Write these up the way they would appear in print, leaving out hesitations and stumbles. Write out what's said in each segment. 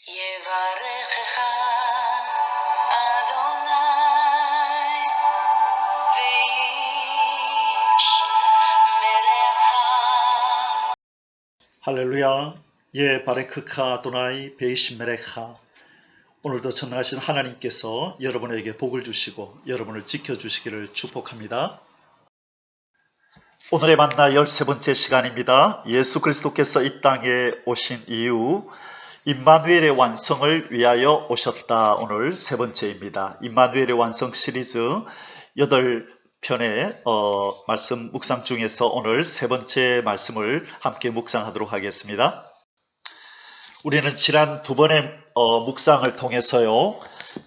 יברכך אדוני וישמרך. 할렐루야. 예, 바레크카 아도나이 베이시메레카. 오늘도 전능하신 하나님께서 여러분에게 복을 주시고 여러분을 지켜주시기를 축복합니다. 오늘의 만나 13번째 시간입니다. 예수 그리스도께서 이 땅에 오신 이후 임마누엘의 완성을 위하여 오셨다. 오늘 세 번째입니다. 임마누엘의 완성 시리즈 8편의 말씀 묵상 중에서 오늘 세 번째 말씀을 함께 묵상하도록 하겠습니다. 우리는 지난 두 번의 묵상을 통해서요,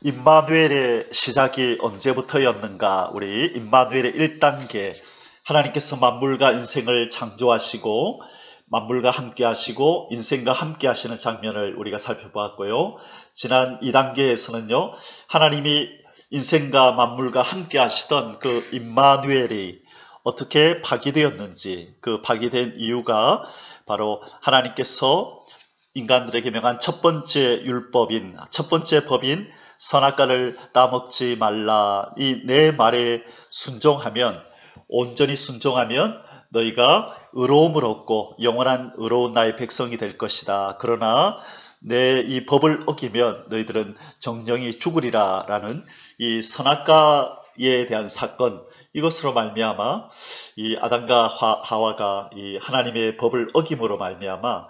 임마누엘의 시작이 언제부터였는가, 우리 임마누엘의 1단계, 하나님께서 만물과 인생을 창조하시고 만물과 함께 하시고 인생과 함께 하시는 장면을 우리가 살펴보았고요. 지난 2단계에서는요, 하나님이 인생과 만물과 함께 하시던 그 임마누엘이 어떻게 파기되었는지, 그 파기된 이유가 바로 하나님께서 인간들에게 명한 첫 번째 율법인, 첫 번째 법인 선악과를 따먹지 말라, 이 내 말에 순종하면, 온전히 순종하면 너희가 의로움을 얻고 영원한 의로운 나의 백성이 될 것이다. 그러나 내 이 법을 어기면 너희들은 정령이 죽으리라 라는 이 선악과에 대한 사건, 이것으로 말미암아 이 아담과 하와가 이 하나님의 법을 어김으로 말미암아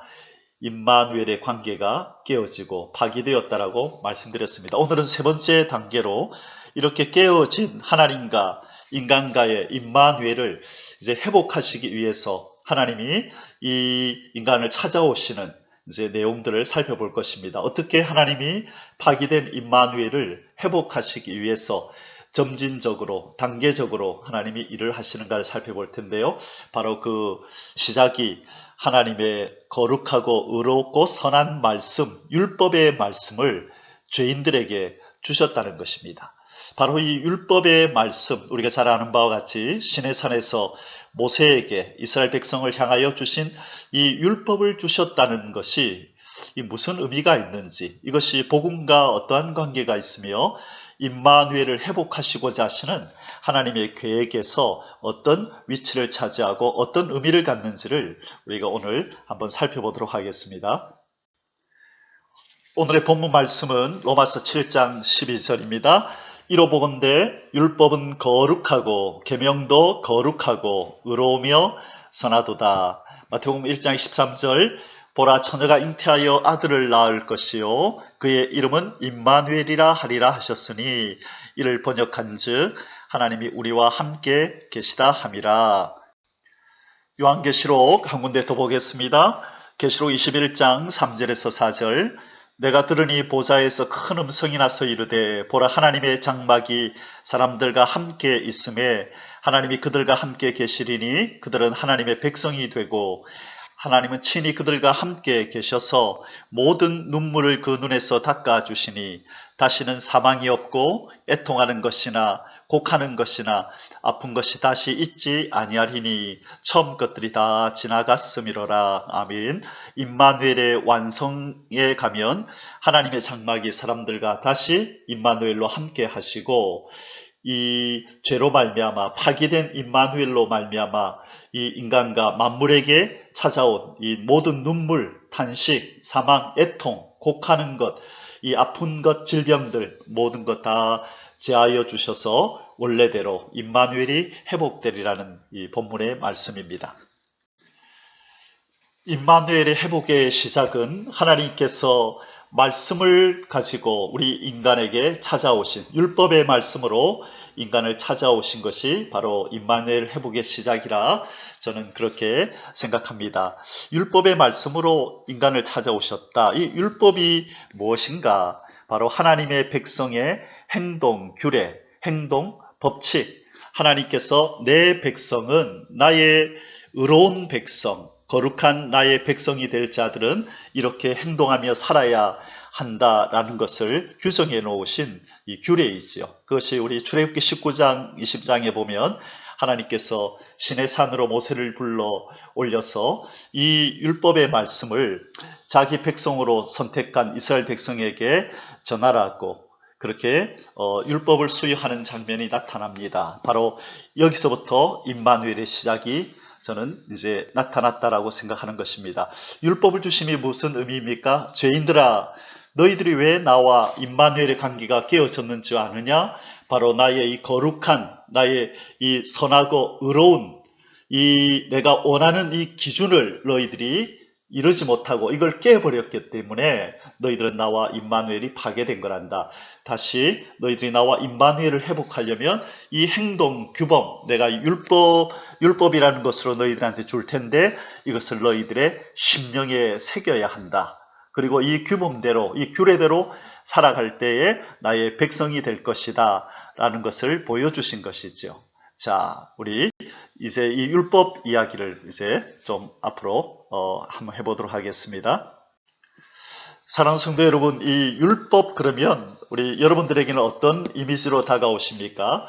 임마누엘의 관계가 깨어지고 파기되었다라고 말씀드렸습니다. 오늘은 세 번째 단계로 이렇게 깨어진 하나님과 인간과의 임마누엘을 이제 회복하시기 위해서 하나님이 이 인간을 찾아오시는 이제 내용들을 살펴볼 것입니다. 어떻게 하나님이 파기된 임마누엘을 회복하시기 위해서 점진적으로, 단계적으로 하나님이 일을 하시는가를 살펴볼 텐데요. 바로 그 시작이 하나님의 거룩하고 의롭고 선한 말씀, 율법의 말씀을 죄인들에게 주셨다는 것입니다. 바로 이 율법의 말씀, 우리가 잘 아는 바와 같이 시내산에서 모세에게 이스라엘 백성을 향하여 주신 이 율법을 주셨다는 것이 무슨 의미가 있는지, 이것이 복음과 어떠한 관계가 있으며 임마누엘을 회복하시고자 하시는 하나님의 계획에서 어떤 위치를 차지하고 어떤 의미를 갖는지를 우리가 오늘 한번 살펴보도록 하겠습니다. 오늘의 본문 말씀은 로마서 7장 12절입니다. 이로보건대 율법은 거룩하고 계명도 거룩하고 의로우며 선하도다. 마태복음 1장 13절, 보라 처녀가 잉태하여 아들을 낳을 것이요 그의 이름은 임마누엘이라 하리라 하셨으니 이를 번역한즉 하나님이 우리와 함께 계시다 함이라. 요한계시록 한 군데 더 보겠습니다. 계시록 21장 3절에서 4절, 내가 들으니 보좌에서 큰 음성이 나서 이르되 보라 하나님의 장막이 사람들과 함께 있음에 하나님이 그들과 함께 계시리니 그들은 하나님의 백성이 되고 하나님은 친히 그들과 함께 계셔서 모든 눈물을 그 눈에서 닦아주시니 다시는 사망이 없고 애통하는 것이나 곡하는 것이나 아픈 것이 다시 있지 아니하리니 처음 것들이 다 지나갔음이로라. 아멘. 임마누엘의 완성에 가면 하나님의 장막이 사람들과 다시 임마누엘로 함께 하시고, 이 죄로 말미암아 파기된 임마누엘로 말미암아 이 인간과 만물에게 찾아온 이 모든 눈물, 탄식, 사망, 애통, 곡하는 것, 이 아픈 것, 질병들 모든 것 다 제하여 주셔서 원래대로 임마누엘이 회복되리라는 이 본문의 말씀입니다. 임마누엘의 회복의 시작은 하나님께서 말씀을 가지고 우리 인간에게 찾아오신 율법의 말씀으로 인간을 찾아오신 것이 바로 임마누엘 회복의 시작이라 저는 그렇게 생각합니다. 율법의 말씀으로 인간을 찾아오셨다. 이 율법이 무엇인가? 바로 하나님의 백성의 행동, 규례, 행동, 법칙. 하나님께서 내 백성은 나의 의로운 백성, 거룩한 나의 백성이 될 자들은 이렇게 행동하며 살아야 한다라는 것을 규정해 놓으신 이 규례이지요. 그것이 우리 출애굽기 19장, 20장에 보면 하나님께서 시내산으로 모세를 불러 올려서 이 율법의 말씀을 자기 백성으로 선택한 이스라엘 백성에게 전하라고 그렇게 율법을 수여하는 장면이 나타납니다. 바로 여기서부터 임마누엘의 시작이 저는 이제 나타났다라고 생각하는 것입니다. 율법을 주심이 무슨 의미입니까? 죄인들아, 너희들이 왜 나와 임마누엘의 관계가 깨어졌는 줄 아느냐? 바로 나의 이 거룩한, 나의 이 선하고 의로운 이 내가 원하는 이 기준을 너희들이 이루지 못하고 이걸 깨버렸기 때문에 너희들은 나와 임마누엘이 파괴된 거란다. 다시 너희들이 나와 임마누엘을 회복하려면 이 행동 규범, 내가 율법이라는 것으로 너희들한테 줄 텐데 이것을 너희들의 심령에 새겨야 한다. 그리고 이 규범대로, 이 규례대로 살아갈 때에 나의 백성이 될 것이다 라는 것을 보여주신 것이죠. 자, 우리 이제 이 율법 이야기를 이제 좀 앞으로 한번 해보도록 하겠습니다. 사랑하는 성도 여러분, 이 율법 그러면 우리 여러분들에게는 어떤 이미지로 다가오십니까?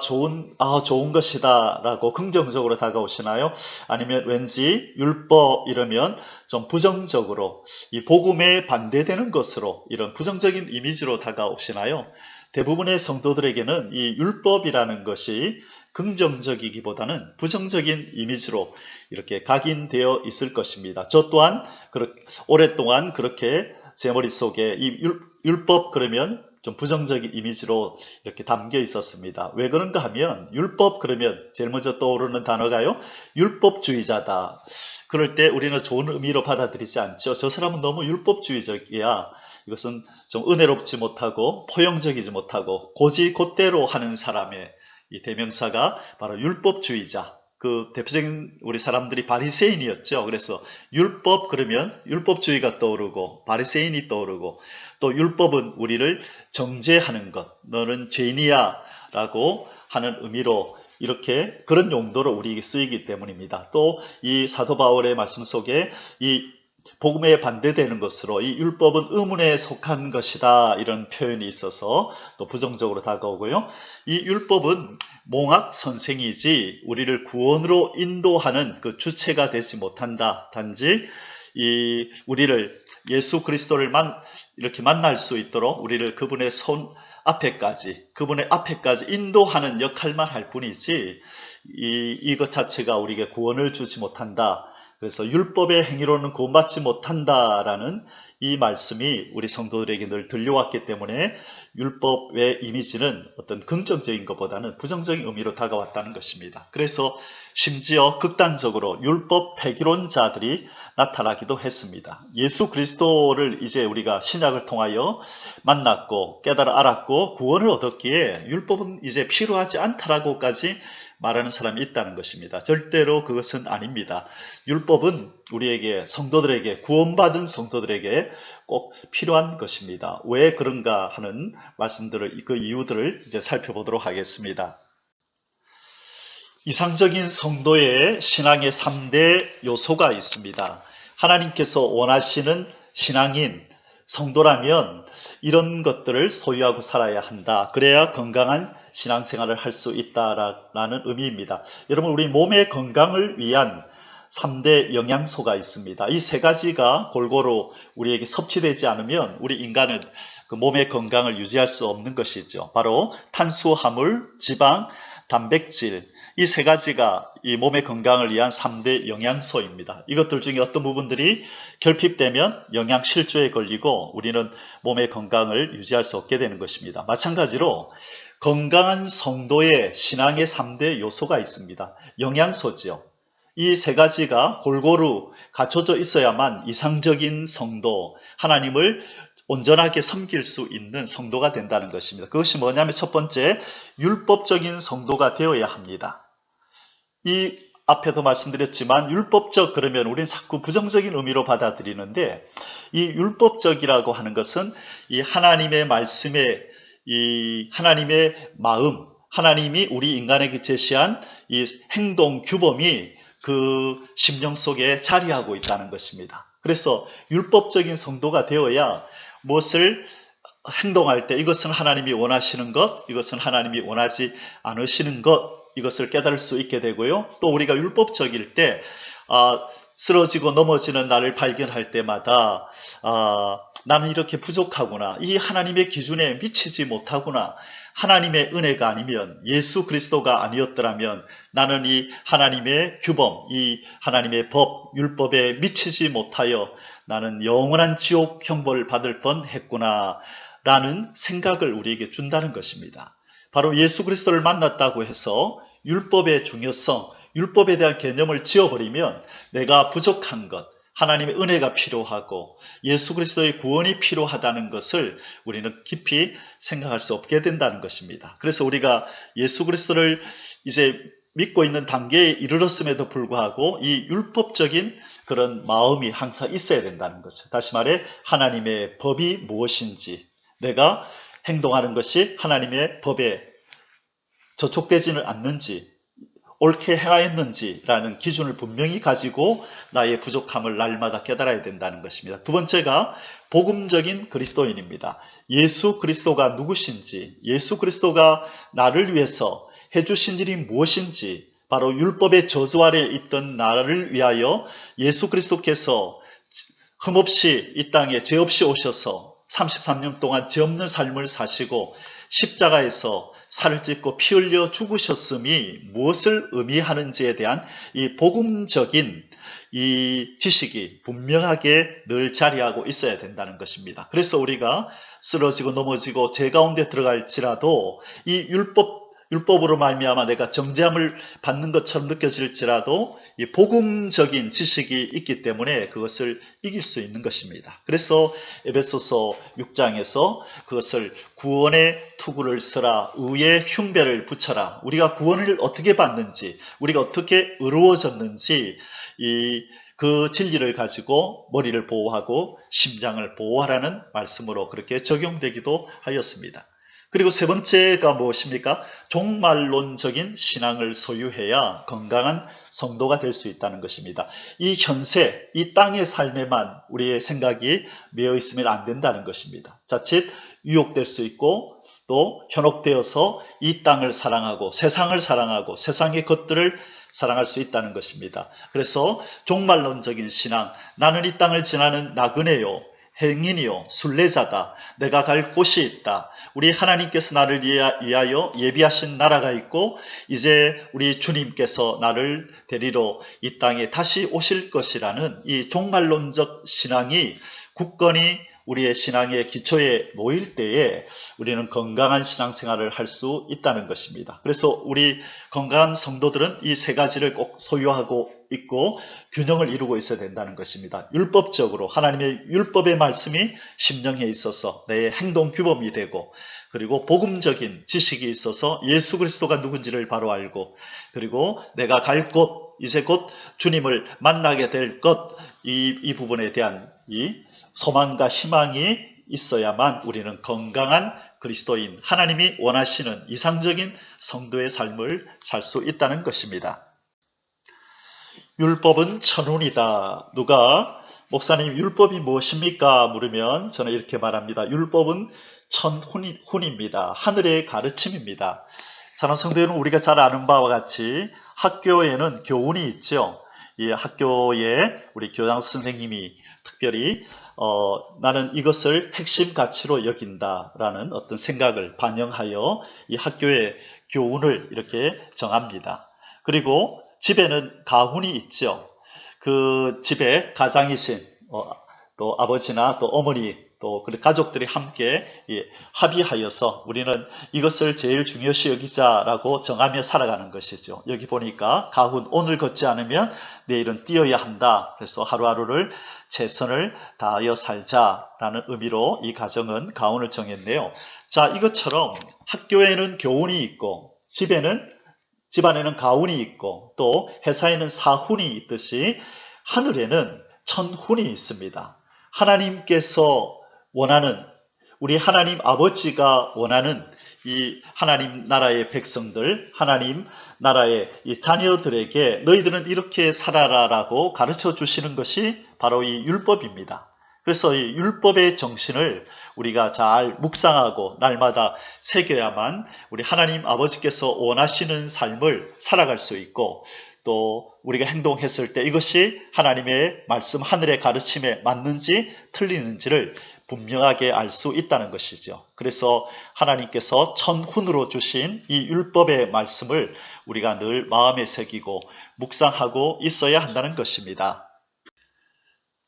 좋은 것이다 라고 긍정적으로 다가오시나요? 아니면 왠지 율법 이러면 좀 부정적으로 이 복음에 반대되는 것으로 이런 부정적인 이미지로 다가오시나요? 대부분의 성도들에게는 이 율법이라는 것이 긍정적이기보다는 부정적인 이미지로 이렇게 각인되어 있을 것입니다. 저 또한 오랫동안 그렇게 제 머릿속에 이 율법 그러면 좀 부정적인 이미지로 이렇게 담겨 있었습니다. 왜 그런가 하면 율법 그러면 제일 먼저 떠오르는 단어가요. 율법주의자다. 그럴 때 우리는 좋은 의미로 받아들이지 않죠. 저 사람은 너무 율법주의적이야. 이것은 좀 은혜롭지 못하고 포용적이지 못하고 곧대로 하는 사람의 이 대명사가 바로 율법주의자. 그 대표적인 우리 사람들이 바리새인이었죠. 그래서 율법 그러면 율법주의가 떠오르고 바리새인이 떠오르고 또 율법은 우리를 정죄하는 것. 너는 죄인이야 라고 하는 의미로 이렇게 그런 용도로 우리에게 쓰이기 때문입니다. 또 이 사도 바울의 말씀 속에 이 복음에 반대되는 것으로 이 율법은 의문에 속한 것이다 이런 표현이 있어서 또 부정적으로 다가오고요. 이 율법은 몽학 선생이지 우리를 구원으로 인도하는 그 주체가 되지 못한다. 단지 우리를 예수 그리스도를 이렇게 만날 수 있도록 우리를 그분의 그분의 앞에까지 인도하는 역할만 할 뿐이지 이것 자체가 우리에게 구원을 주지 못한다. 그래서 율법의 행위로는 구원받지 못한다라는 이 말씀이 우리 성도들에게 늘 들려왔기 때문에 율법의 이미지는 어떤 긍정적인 것보다는 부정적인 의미로 다가왔다는 것입니다. 그래서 심지어 극단적으로 율법 폐기론자들이 나타나기도 했습니다. 예수 그리스도를 이제 우리가 신약을 통하여 만났고 깨달아 알았고 구원을 얻었기에 율법은 이제 필요하지 않다라고까지 말하는 사람이 있다는 것입니다. 절대로 그것은 아닙니다. 율법은 우리에게 성도들에게 구원받은 성도들에게 꼭 필요한 것입니다. 왜 그런가 하는 말씀들을 그 이유들을 이제 살펴보도록 하겠습니다. 이상적인 성도의 신앙의 3대 요소가 있습니다. 하나님께서 원하시는 신앙인 성도라면 이런 것들을 소유하고 살아야 한다. 그래야 건강한 신앙생활을 할 수 있다라는 의미입니다. 여러분, 우리 몸의 건강을 위한 3대 영양소가 있습니다. 이 세 가지가 골고루 우리에게 섭취되지 않으면 우리 인간은 그 몸의 건강을 유지할 수 없는 것이죠. 바로 탄수화물, 지방, 단백질, 이 세 가지가 이 몸의 건강을 위한 3대 영양소입니다. 이것들 중에 어떤 부분들이 결핍되면 영양실조에 걸리고 우리는 몸의 건강을 유지할 수 없게 되는 것입니다. 마찬가지로 건강한 성도의 신앙의 3대 요소가 있습니다. 영양소죠. 이 세 가지가 골고루 갖춰져 있어야만 이상적인 성도, 하나님을 온전하게 섬길 수 있는 성도가 된다는 것입니다. 그것이 뭐냐면 첫 번째, 율법적인 성도가 되어야 합니다. 이 앞에도 말씀드렸지만 율법적 그러면 우리는 자꾸 부정적인 의미로 받아들이는데 이 율법적이라고 하는 것은 이 하나님의 말씀에 이 하나님의 마음, 하나님이 우리 인간에게 제시한 이 행동 규범이 그 심령 속에 자리하고 있다는 것입니다. 그래서 율법적인 성도가 되어야 무엇을 행동할 때 이것은 하나님이 원하시는 것, 이것은 하나님이 원하지 않으시는 것, 이것을 깨달을 수 있게 되고요. 또 우리가 율법적일 때 쓰러지고 넘어지는 나를 발견할 때마다 나는 이렇게 부족하구나. 이 하나님의 기준에 미치지 못하구나. 하나님의 은혜가 아니면, 예수 그리스도가 아니었더라면 나는 이 하나님의 규범, 이 하나님의 법, 율법에 미치지 못하여 나는 영원한 지옥 형벌을 받을 뻔했구나 라는 생각을 우리에게 준다는 것입니다. 바로 예수 그리스도를 만났다고 해서 율법의 중요성, 율법에 대한 개념을 지워버리면 내가 부족한 것, 하나님의 은혜가 필요하고 예수 그리스도의 구원이 필요하다는 것을 우리는 깊이 생각할 수 없게 된다는 것입니다. 그래서 우리가 예수 그리스도를 이제 믿고 있는 단계에 이르렀음에도 불구하고 이 율법적인 그런 마음이 항상 있어야 된다는 것이죠. 다시 말해 하나님의 법이 무엇인지, 내가 행동하는 것이 하나님의 법에 저촉되지는 않는지, 옳게 행하였는지라는 기준을 분명히 가지고 나의 부족함을 날마다 깨달아야 된다는 것입니다. 두 번째가 복음적인 그리스도인입니다. 예수 그리스도가 누구신지, 예수 그리스도가 나를 위해서 해주신 일이 무엇인지, 바로 율법의 저주 아래 있던 나를 위하여 예수 그리스도께서 흠없이 이 땅에 죄 없이 오셔서 33년 동안 죄 없는 삶을 사시고 십자가에서 살을 찢고 피 흘려 죽으셨음이 무엇을 의미하는지에 대한 이 복음적인 이 지식이 분명하게 늘 자리하고 있어야 된다는 것입니다. 그래서 우리가 쓰러지고 넘어지고 죄 가운데 들어갈지라도 이 율법으로 말미암아 내가 정죄함을 받는 것처럼 느껴질지라도 이 복음적인 지식이 있기 때문에 그것을 이길 수 있는 것입니다. 그래서 에베소서 6장에서 그것을 구원의 투구를 쓰라, 의의 흉배를 붙여라, 우리가 구원을 어떻게 받는지, 우리가 어떻게 의로워졌는지 그 진리를 가지고 머리를 보호하고 심장을 보호하라는 말씀으로 그렇게 적용되기도 하였습니다. 그리고 세 번째가 무엇입니까? 종말론적인 신앙을 소유해야 건강한 성도가 될 수 있다는 것입니다. 이 현세, 이 땅의 삶에만 우리의 생각이 매여 있으면 안 된다는 것입니다. 자칫 유혹될 수 있고 또 현혹되어서 이 땅을 사랑하고 세상의 것들을 사랑할 수 있다는 것입니다. 그래서 종말론적인 신앙, 나는 이 땅을 지나는 나그네요, 행인이요, 순례자다, 내가 갈 곳이 있다, 우리 하나님께서 나를 위하여 예비하신 나라가 있고 이제 우리 주님께서 나를 데리러 이 땅에 다시 오실 것이라는 이 종말론적 신앙이 굳건히 우리의 신앙의 기초에 놓일 때에 우리는 건강한 신앙생활을 할 수 있다는 것입니다. 그래서 우리 건강한 성도들은 이 세 가지를 꼭 소유하고 있고 균형을 이루고 있어야 된다는 것입니다. 율법적으로 하나님의 율법의 말씀이 심령에 있어서 내 행동 규범이 되고, 그리고 복음적인 지식이 있어서 예수 그리스도가 누군지를 바로 알고, 그리고 내가 갈 곳, 이제 곧 주님을 만나게 될 것, 이 부분에 대한 이 소망과 희망이 있어야만 우리는 건강한 그리스도인, 하나님이 원하시는 이상적인 성도의 삶을 살 수 있다는 것입니다. 율법은 천훈이다. 누가 목사님 율법이 무엇입니까? 물으면 저는 이렇게 말합니다. 율법은 천훈입니다. 하늘의 가르침입니다. 사랑하는 성도 여러분, 우리가 잘 아는 바와 같이 학교에는 교훈이 있죠. 이 학교에 우리 교장 선생님이 특별히 나는 이것을 핵심 가치로 여긴다라는 어떤 생각을 반영하여 이 학교의 교훈을 이렇게 정합니다. 그리고 집에는 가훈이 있죠. 그 집에 가장이신 또 아버지나 또 어머니 또 가족들이 함께 합의하여서 우리는 이것을 제일 중요시 여기자라고 정하며 살아가는 것이죠. 여기 보니까 가훈, 오늘 걷지 않으면 내일은 뛰어야 한다. 그래서 하루하루를 최선을 다하여 살자라는 의미로 이 가정은 가훈을 정했네요. 자, 이것처럼 학교에는 교훈이 있고 집안에는 가훈이 있고 또 회사에는 사훈이 있듯이 하늘에는 천훈이 있습니다. 하나님께서 원하는, 우리 하나님 아버지가 원하는 이 하나님 나라의 백성들, 하나님 나라의 이 자녀들에게 너희들은 이렇게 살아라라고 가르쳐 주시는 것이 바로 이 율법입니다. 그래서 이 율법의 정신을 우리가 잘 묵상하고 날마다 새겨야만 우리 하나님 아버지께서 원하시는 삶을 살아갈 수 있고, 또 우리가 행동했을 때 이것이 하나님의 말씀, 하늘의 가르침에 맞는지 틀리는지를 분명하게 알 수 있다는 것이죠. 그래서 하나님께서 천훈으로 주신 이 율법의 말씀을 우리가 늘 마음에 새기고 묵상하고 있어야 한다는 것입니다.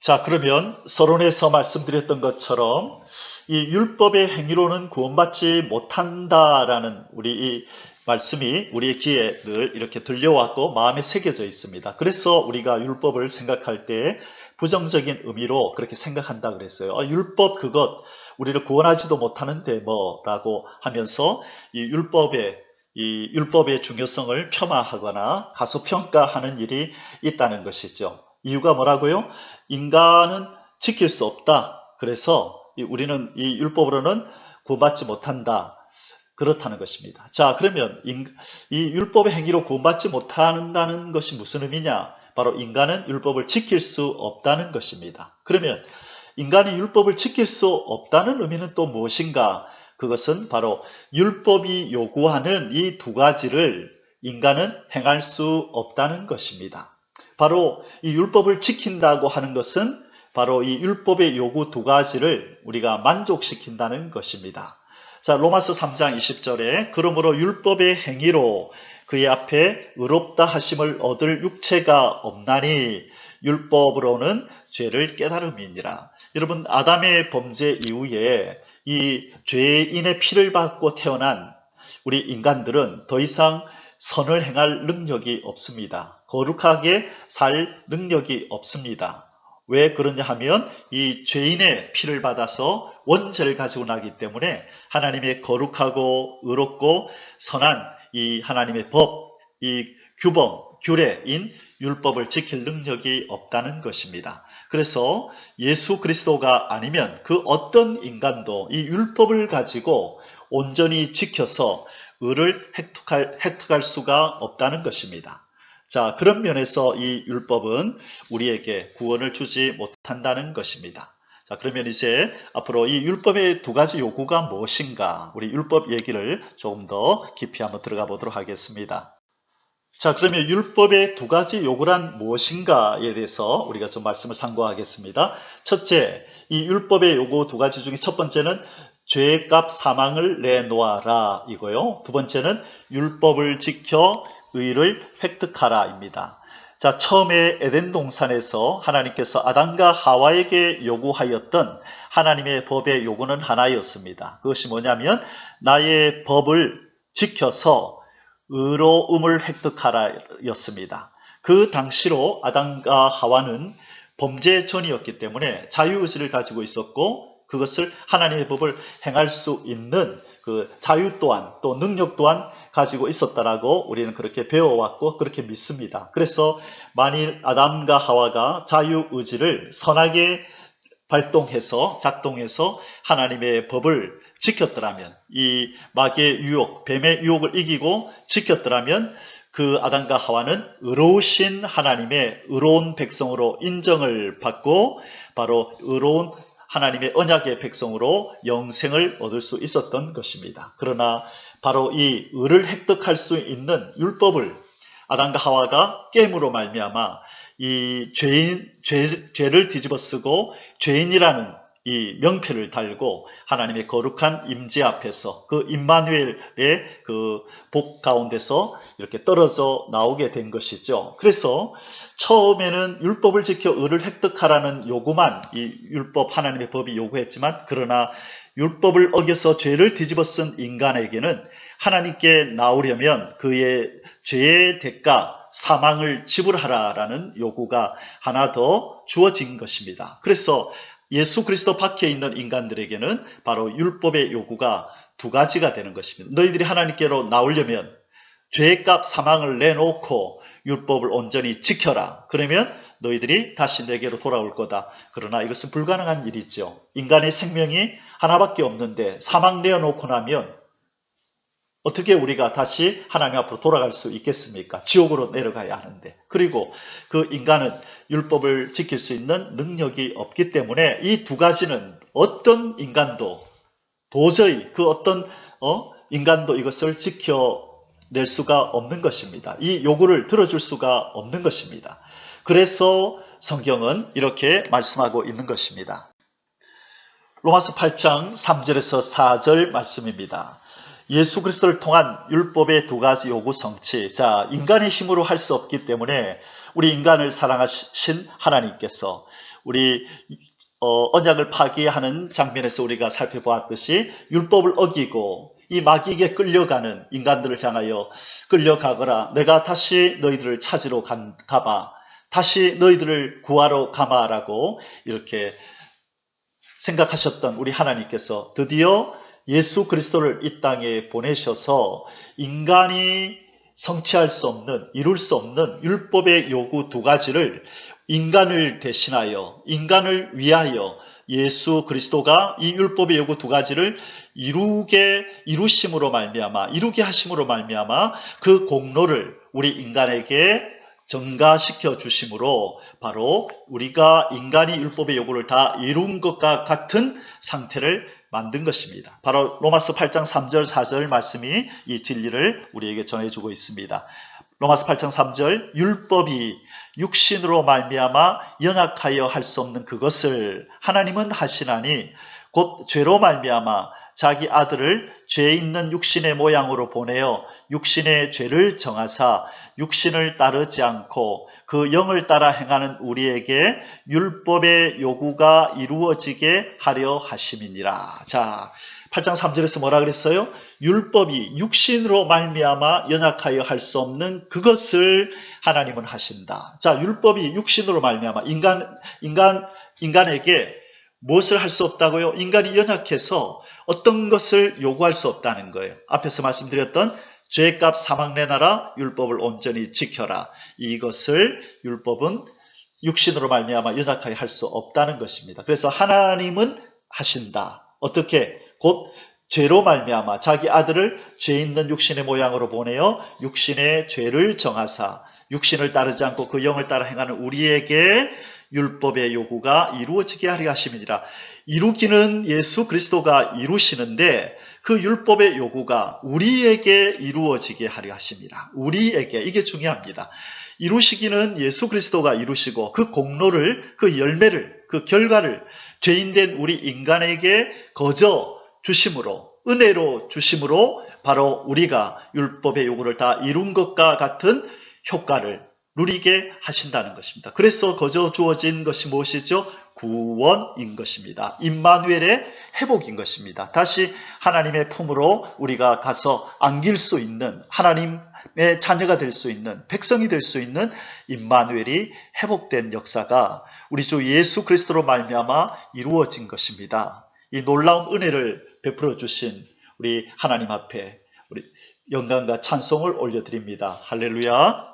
자, 그러면 서론에서 말씀드렸던 것처럼 이 율법의 행위로는 구원받지 못한다라는 우리 이 말씀이 우리의 귀에 늘 이렇게 들려왔고 마음에 새겨져 있습니다. 그래서 우리가 율법을 생각할 때 부정적인 의미로 그렇게 생각한다 그랬어요. 율법 그것 우리를 구원하지도 못하는데 뭐라고 하면서 이 율법의 중요성을 폄하하거나 가소평가하는 일이 있다는 것이죠. 이유가 뭐라고요? 인간은 지킬 수 없다. 그래서 우리는 이 율법으로는 구원받지 못한다. 그렇다는 것입니다. 자, 그러면 이 율법의 행위로 구원받지 못한다는 것이 무슨 의미냐? 바로 인간은 율법을 지킬 수 없다는 것입니다. 그러면 인간이 율법을 지킬 수 없다는 의미는 또 무엇인가? 그것은 바로 율법이 요구하는 이 두 가지를 인간은 행할 수 없다는 것입니다. 바로 이 율법을 지킨다고 하는 것은 바로 이 율법의 요구 두 가지를 우리가 만족시킨다는 것입니다. 자, 로마서 3장 20절에 그러므로 율법의 행위로 그의 앞에 의롭다 하심을 얻을 육체가 없나니 율법으로는 죄를 깨달음이니라. 여러분, 아담의 범죄 이후에 이 죄인의 피를 받고 태어난 우리 인간들은 더 이상 선을 행할 능력이 없습니다. 거룩하게 살 능력이 없습니다. 왜 그러냐 하면 이 죄인의 피를 받아서 원죄를 가지고 나기 때문에 하나님의 거룩하고 의롭고 선한 이 하나님의 법, 이 규례인 율법을 지킬 능력이 없다는 것입니다. 그래서 예수 그리스도가 아니면 그 어떤 인간도 이 율법을 가지고 온전히 지켜서 의를 획득할 수가 없다는 것입니다. 자, 그런 면에서 이 율법은 우리에게 구원을 주지 못한다는 것입니다. 자, 그러면 이제 앞으로 이 율법의 두 가지 요구가 무엇인가? 우리 율법 얘기를 조금 더 깊이 한번 들어가 보도록 하겠습니다. 자, 그러면 율법의 두 가지 요구란 무엇인가에 대해서 우리가 좀 말씀을 상고하겠습니다. 첫째, 이 율법의 요구 두 가지 중에 첫 번째는 죄값 사망을 내놓아라 이거요. 두 번째는 율법을 지켜 의를 획득하라입니다. 자, 처음에 에덴 동산에서 하나님께서 아담과 하와에게 요구하였던 하나님의 법의 요구는 하나였습니다. 그것이 뭐냐면 나의 법을 지켜서 의로움을 획득하라 였습니다. 그 당시로 아담과 하와는 범죄 전이었기 때문에 자유의지를 가지고 있었고 그것을 하나님의 법을 행할 수 있는 그 자유 또한 또 능력 또한 가지고 있었다라고 우리는 그렇게 배워왔고 그렇게 믿습니다. 그래서 만일 아담과 하와가 자유의지를 선하게 발동해서 작동해서 하나님의 법을 지켰더라면 이 마귀의 유혹, 뱀의 유혹을 이기고 지켰더라면 그 아담과 하와는 의로우신 하나님의 의로운 백성으로 인정을 받고 바로 의로운 하나님의 언약의 백성으로 영생을 얻을 수 있었던 것입니다. 그러나 바로 이 의를 획득할 수 있는 율법을 아담과 하와가 깨므로 말미암아 이 죄를 뒤집어쓰고 죄인이라는 이 명패를 달고 하나님의 거룩한 임재 앞에서 그 임마누엘의 그 복 가운데서 이렇게 떨어져 나오게 된 것이죠. 그래서 처음에는 율법을 지켜 의를 획득하라는 요구만 이 율법 하나님의 법이 요구했지만 그러나 율법을 어겨서 죄를 뒤집어 쓴 인간에게는 하나님께 나오려면 그의 죄의 대가 사망을 지불하라라는 요구가 하나 더 주어진 것입니다. 그래서 예수 그리스도 밖에 있는 인간들에게는 바로 율법의 요구가 두 가지가 되는 것입니다. 너희들이 하나님께로 나오려면 죄값 사망을 내놓고 율법을 온전히 지켜라. 그러면 너희들이 다시 내게로 돌아올 거다. 그러나 이것은 불가능한 일이죠. 인간의 생명이 하나밖에 없는데 사망 내어놓고 나면 어떻게 우리가 다시 하나님 앞으로 돌아갈 수 있겠습니까? 지옥으로 내려가야 하는데. 그리고 그 인간은 율법을 지킬 수 있는 능력이 없기 때문에 이 두 가지는 어떤 인간도 도저히 그 어떤 인간도 이것을 지켜낼 수가 없는 것입니다. 이 요구를 들어줄 수가 없는 것입니다. 그래서 성경은 이렇게 말씀하고 있는 것입니다. 로마서 8장 3절에서 4절 말씀입니다. 예수 그리스도를 통한 율법의 두 가지 요구 성취. 자, 인간의 힘으로 할 수 없기 때문에 우리 인간을 사랑하신 하나님께서 우리 언약을 파기하는 장면에서 우리가 살펴보았듯이 율법을 어기고 이 마귀에게 끌려가는 인간들을 향하여 끌려가거라. 내가 다시 너희들을 찾으러 가봐. 다시 너희들을 구하러 가마라고 이렇게 생각하셨던 우리 하나님께서 드디어 예수 그리스도를 이 땅에 보내셔서 인간이 성취할 수 없는, 이룰 수 없는 율법의 요구 두 가지를 인간을 대신하여, 인간을 위하여 예수 그리스도가 이 율법의 요구 두 가지를 이루심으로 말미암아, 이루게 하심으로 말미암아 그 공로를 우리 인간에게 전가시켜 주심으로 바로 우리가 인간이 율법의 요구를 다 이룬 것과 같은 상태를 만든 것입니다. 바로 로마서 8장 3절 4절 말씀이 이 진리를 우리에게 전해주고 있습니다. 로마서 8장 3절 율법이 육신으로 말미암아 연약하여 할 수 없는 그것을 하나님은 하시나니 곧 죄로 말미암아 자기 아들을 죄 있는 육신의 모양으로 보내어 육신의 죄를 정하사 육신을 따르지 않고 그 영을 따라 행하는 우리에게 율법의 요구가 이루어지게 하려 하심이니라. 자, 8장 3절에서 뭐라 그랬어요? 율법이 육신으로 말미암아 연약하여 할 수 없는 그것을 하나님은 하신다. 자, 율법이 육신으로 말미암아 인간에게 무엇을 할 수 없다고요? 인간이 연약해서 어떤 것을 요구할 수 없다는 거예요. 앞에서 말씀드렸던 죄값 사망 내놔라, 율법을 온전히 지켜라. 이것을 율법은 육신으로 말미암아 연약하게 할 수 없다는 것입니다. 그래서 하나님은 하신다. 어떻게? 곧 죄로 말미암아 자기 아들을 죄 있는 육신의 모양으로 보내어 육신의 죄를 정하사 육신을 따르지 않고 그 영을 따라 행하는 우리에게 율법의 요구가 이루어지게 하려 하심이니라. 이루기는 예수 그리스도가 이루시는데 그 율법의 요구가 우리에게 이루어지게 하려 하심이라. 우리에게, 이게 중요합니다. 이루시기는 예수 그리스도가 이루시고 그 공로를, 그 열매를, 그 결과를 죄인된 우리 인간에게 거저 주심으로, 은혜로 주심으로 바로 우리가 율법의 요구를 다 이룬 것과 같은 효과를 누리게 하신다는 것입니다. 그래서 거저 주어진 것이 무엇이죠? 구원인 것입니다. 임마누엘의 회복인 것입니다. 다시 하나님의 품으로 우리가 가서 안길 수 있는, 하나님의 자녀가 될 수 있는, 백성이 될 수 있는 임마누엘이 회복된 역사가 우리 주 예수 그리스도로 말미암아 이루어진 것입니다. 이 놀라운 은혜를 베풀어 주신 우리 하나님 앞에 우리 영광과 찬송을 올려드립니다. 할렐루야.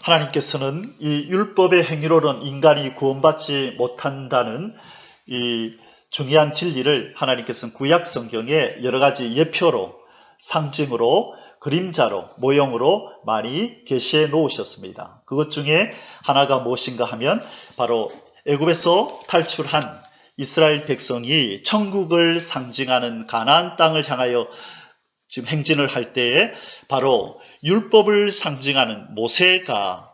하나님께서는 이 율법의 행위로는 인간이 구원받지 못한다는 이 중요한 진리를 하나님께서는 구약 성경에 여러 가지 예표로, 상징으로, 그림자로, 모형으로 많이 계시해 놓으셨습니다. 그것 중에 하나가 무엇인가 하면 바로 애굽에서 탈출한 이스라엘 백성이 천국을 상징하는 가나안 땅을 향하여 지금 행진을 할 때에 바로 율법을 상징하는 모세가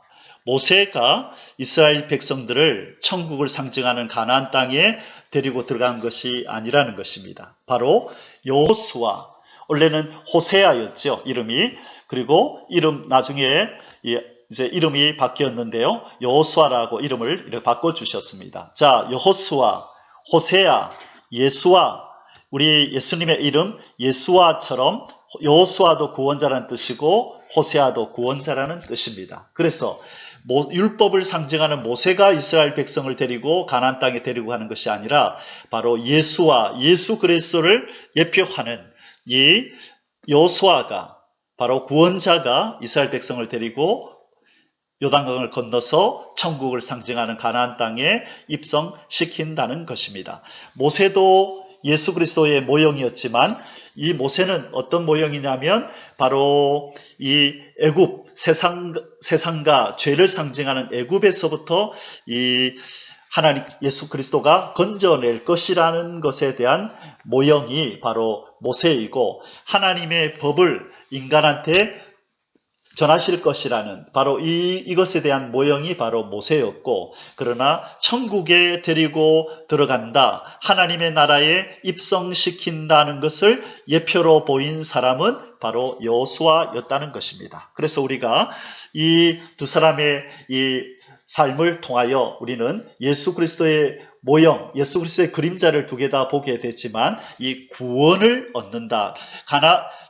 이스라엘 백성들을 천국을 상징하는 가나안 땅에 데리고 들어간 것이 아니라는 것입니다. 바로 여호수아, 원래는 호세아였죠, 이름이. 그리고 나중에 이제 이름이 바뀌었는데요. 여호수아라고 이름을 이렇게 바꿔주셨습니다. 자, 여호수아, 호세아, 예수아, 우리 예수님의 이름 예수아처럼 여호수아도 구원자라는 뜻이고 호세아도 구원자라는 뜻입니다. 그래서 율법을 상징하는 모세가 이스라엘 백성을 데리고 가나안 땅에 데리고 가는 것이 아니라 바로 예수와 예수 그리스도를 예표하는 이 여호수아가 바로 구원자가 이스라엘 백성을 데리고 요단강을 건너서 천국을 상징하는 가나안 땅에 입성시킨다는 것입니다. 모세도 예수 그리스도의 모형이었지만 이 모세는 어떤 모형이냐면 바로 이 애굽 세상과 죄를 상징하는 애굽에서부터 이 하나님 예수 그리스도가 건져낼 것이라는 것에 대한 모형이 바로 모세이고, 하나님의 법을 인간한테 전하실 것이라는 바로 이것에 대한 모형이 바로 모세였고, 그러나 천국에 데리고 들어간다, 하나님의 나라에 입성시킨다는 것을 예표로 보인 사람은 바로 여호수아였다는 것입니다. 그래서 우리가 이 두 사람의 이 삶을 통하여 우리는 예수 그리스도의 모형, 예수 그리스도의 그림자를 두 개 다 보게 되지만 이 구원을 얻는다,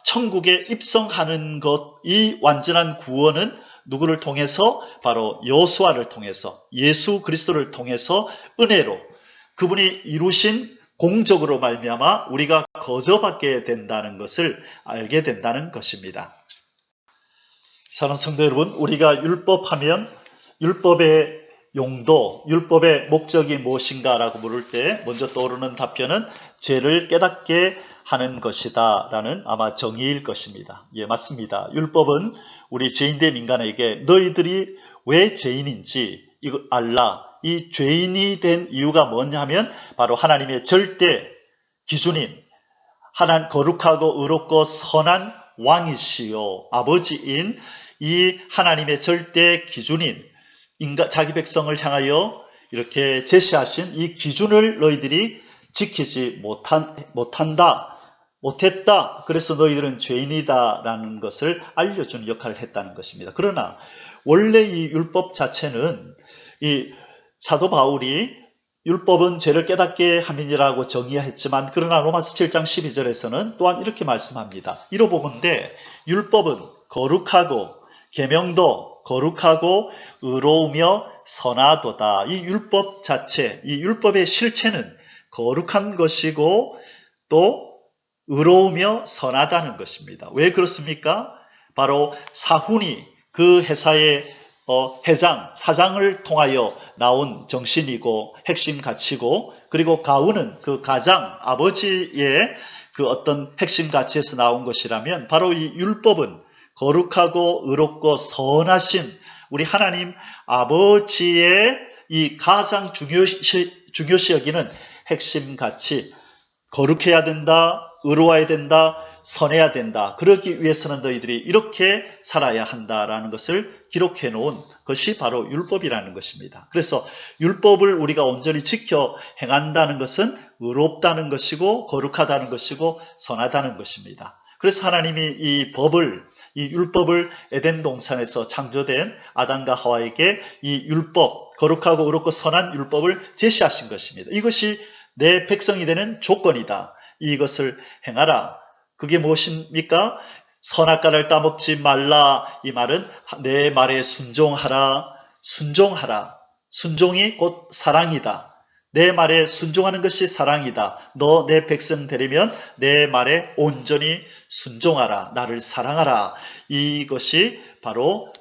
천국에 입성하는 것, 이 완전한 구원은 누구를 통해서? 바로 여호수아를 통해서, 예수 그리스도를 통해서 은혜로 그분이 이루신 공적으로 말미암아 우리가 거저받게 된다는 것을 알게 된다는 것입니다. 사랑하는 성도 여러분, 우리가 율법하면 율법의 용도, 율법의 목적이 무엇인가 라고 물을 때 먼저 떠오르는 답변은 죄를 깨닫게 하는 것이다 라는 아마 정의일 것입니다. 예, 맞습니다. 율법은 우리 죄인된 인간에게 너희들이 왜 죄인인지 이거 알라, 이 죄인이 된 이유가 뭐냐면 바로 하나님의 절대 기준인, 거룩하고 의롭고 선한 왕이시요 아버지인 이 하나님의 절대 기준인 자기 백성을 향하여 이렇게 제시하신 이 기준을 너희들이 지키지 못했다. 그래서 너희들은 죄인이다 라는 것을 알려주는 역할을 했다는 것입니다. 그러나 원래 이 율법 자체는 이 사도 바울이 율법은 죄를 깨닫게 함이니라고 정의했지만, 그러나 로마서 7장 12절에서는 또한 이렇게 말씀합니다. 이로 보건대 율법은 거룩하고 계명도 거룩하고 의로우며 선하도다. 이 율법 자체, 이 율법의 실체는 거룩한 것이고 또 의로우며 선하다는 것입니다. 왜 그렇습니까? 바로 사훈이 그 회사의 사장을 통하여 나온 정신이고 핵심 가치고, 그리고 가훈은 그 가장 아버지의 그 어떤 핵심 가치에서 나온 것이라면, 바로 이 율법은 거룩하고 의롭고 선하신 우리 하나님 아버지의 이 가장 중요시 여기는 핵심 가치, 거룩해야 된다, 의로워야 된다, 선해야 된다. 그러기 위해서는 너희들이 이렇게 살아야 한다라는 것을 기록해 놓은 것이 바로 율법이라는 것입니다. 그래서 율법을 우리가 온전히 지켜 행한다는 것은 의롭다는 것이고 거룩하다는 것이고 선하다는 것입니다. 그래서 하나님이 이 율법을 에덴 동산에서 창조된 아담과 하와에게 이 율법, 거룩하고 의롭고 선한 율법을 제시하신 것입니다. 이것이 내 백성이 되는 조건이다. 이것을 행하라. 그게 무엇입니까? 선악과를 따먹지 말라. 이 말은 내 말에 순종하라. 순종이 곧 사랑이다. 내 말에 순종하는 것이 사랑이다. 너 내 백성 되려면 내 말에 온전히 순종하라. 나를 사랑하라. 이것이 바로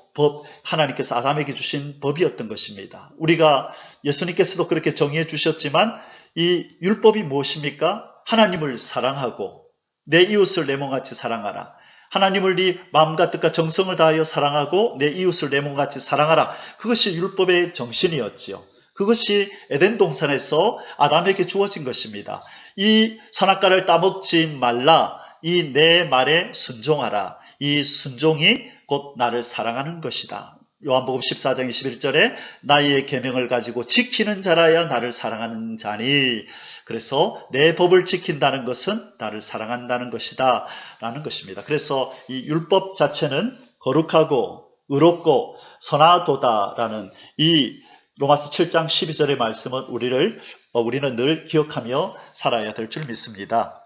하나님께서 아담에게 주신 법이었던 것입니다. 우리가 예수님께서도 그렇게 정의해 주셨지만 이 율법이 무엇입니까? 하나님을 사랑하고 내 이웃을 내 몸같이 사랑하라. 하나님을 네 마음과 뜻과 정성을 다하여 사랑하고 내 이웃을 내 몸같이 사랑하라. 그것이 율법의 정신이었지요. 그것이 에덴 동산에서 아담에게 주어진 것입니다. 이 선악과를 따먹지 말라. 이 내 말에 순종하라. 이 순종이 곧 나를 사랑하는 것이다. 요한복음 14장 21절에 나의 계명을 가지고 지키는 자라야 나를 사랑하는 자니, 그래서 내 법을 지킨다는 것은 나를 사랑한다는 것이다 라는 것입니다. 그래서 이 율법 자체는 거룩하고 의롭고 선하도다 라는 이 로마서 7장 12절의 말씀은 우리는 늘 기억하며 살아야 될 줄 믿습니다.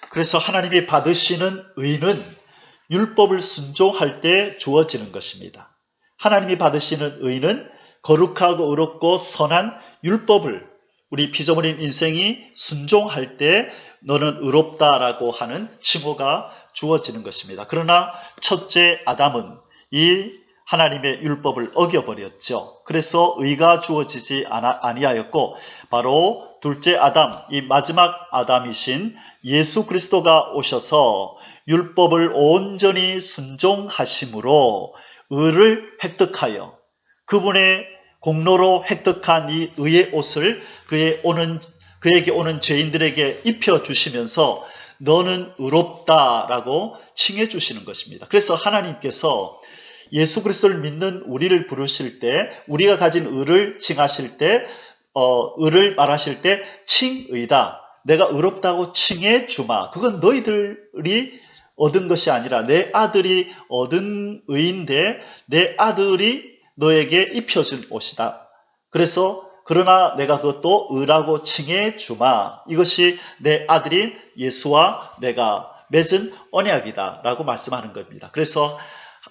그래서 하나님이 받으시는 의는 율법을 순종할 때 주어지는 것입니다. 하나님이 받으시는 의는 거룩하고 의롭고 선한 율법을 우리 피조물인 인생이 순종할 때 너는 의롭다라고 하는 칭호가 주어지는 것입니다. 그러나 첫째 아담은 이 하나님의 율법을 어겨버렸죠. 그래서 의가 주어지지 아니하였고 바로 둘째 아담, 이 마지막 아담이신 예수 그리스도가 오셔서 율법을 온전히 순종하심으로 의를 획득하여 그분의 공로로 획득한 이 의의 옷을 그에게 오는 죄인들에게 입혀주시면서 너는 의롭다라고 칭해주시는 것입니다. 그래서 하나님께서 예수 그리스도를 믿는 우리를 부르실 때, 우리가 가진 의를 칭하실 때, 의를 말하실 때 칭의다. 내가 의롭다고 칭해 주마. 그건 너희들이 얻은 것이 아니라 내 아들이 얻은 의인데 내 아들이 너에게 입혀준 옷이다. 그래서 그러나 내가 그것도 의라고 칭해 주마. 이것이 내 아들인 예수와 내가 맺은 언약이다 라고 말씀하는 겁니다. 그래서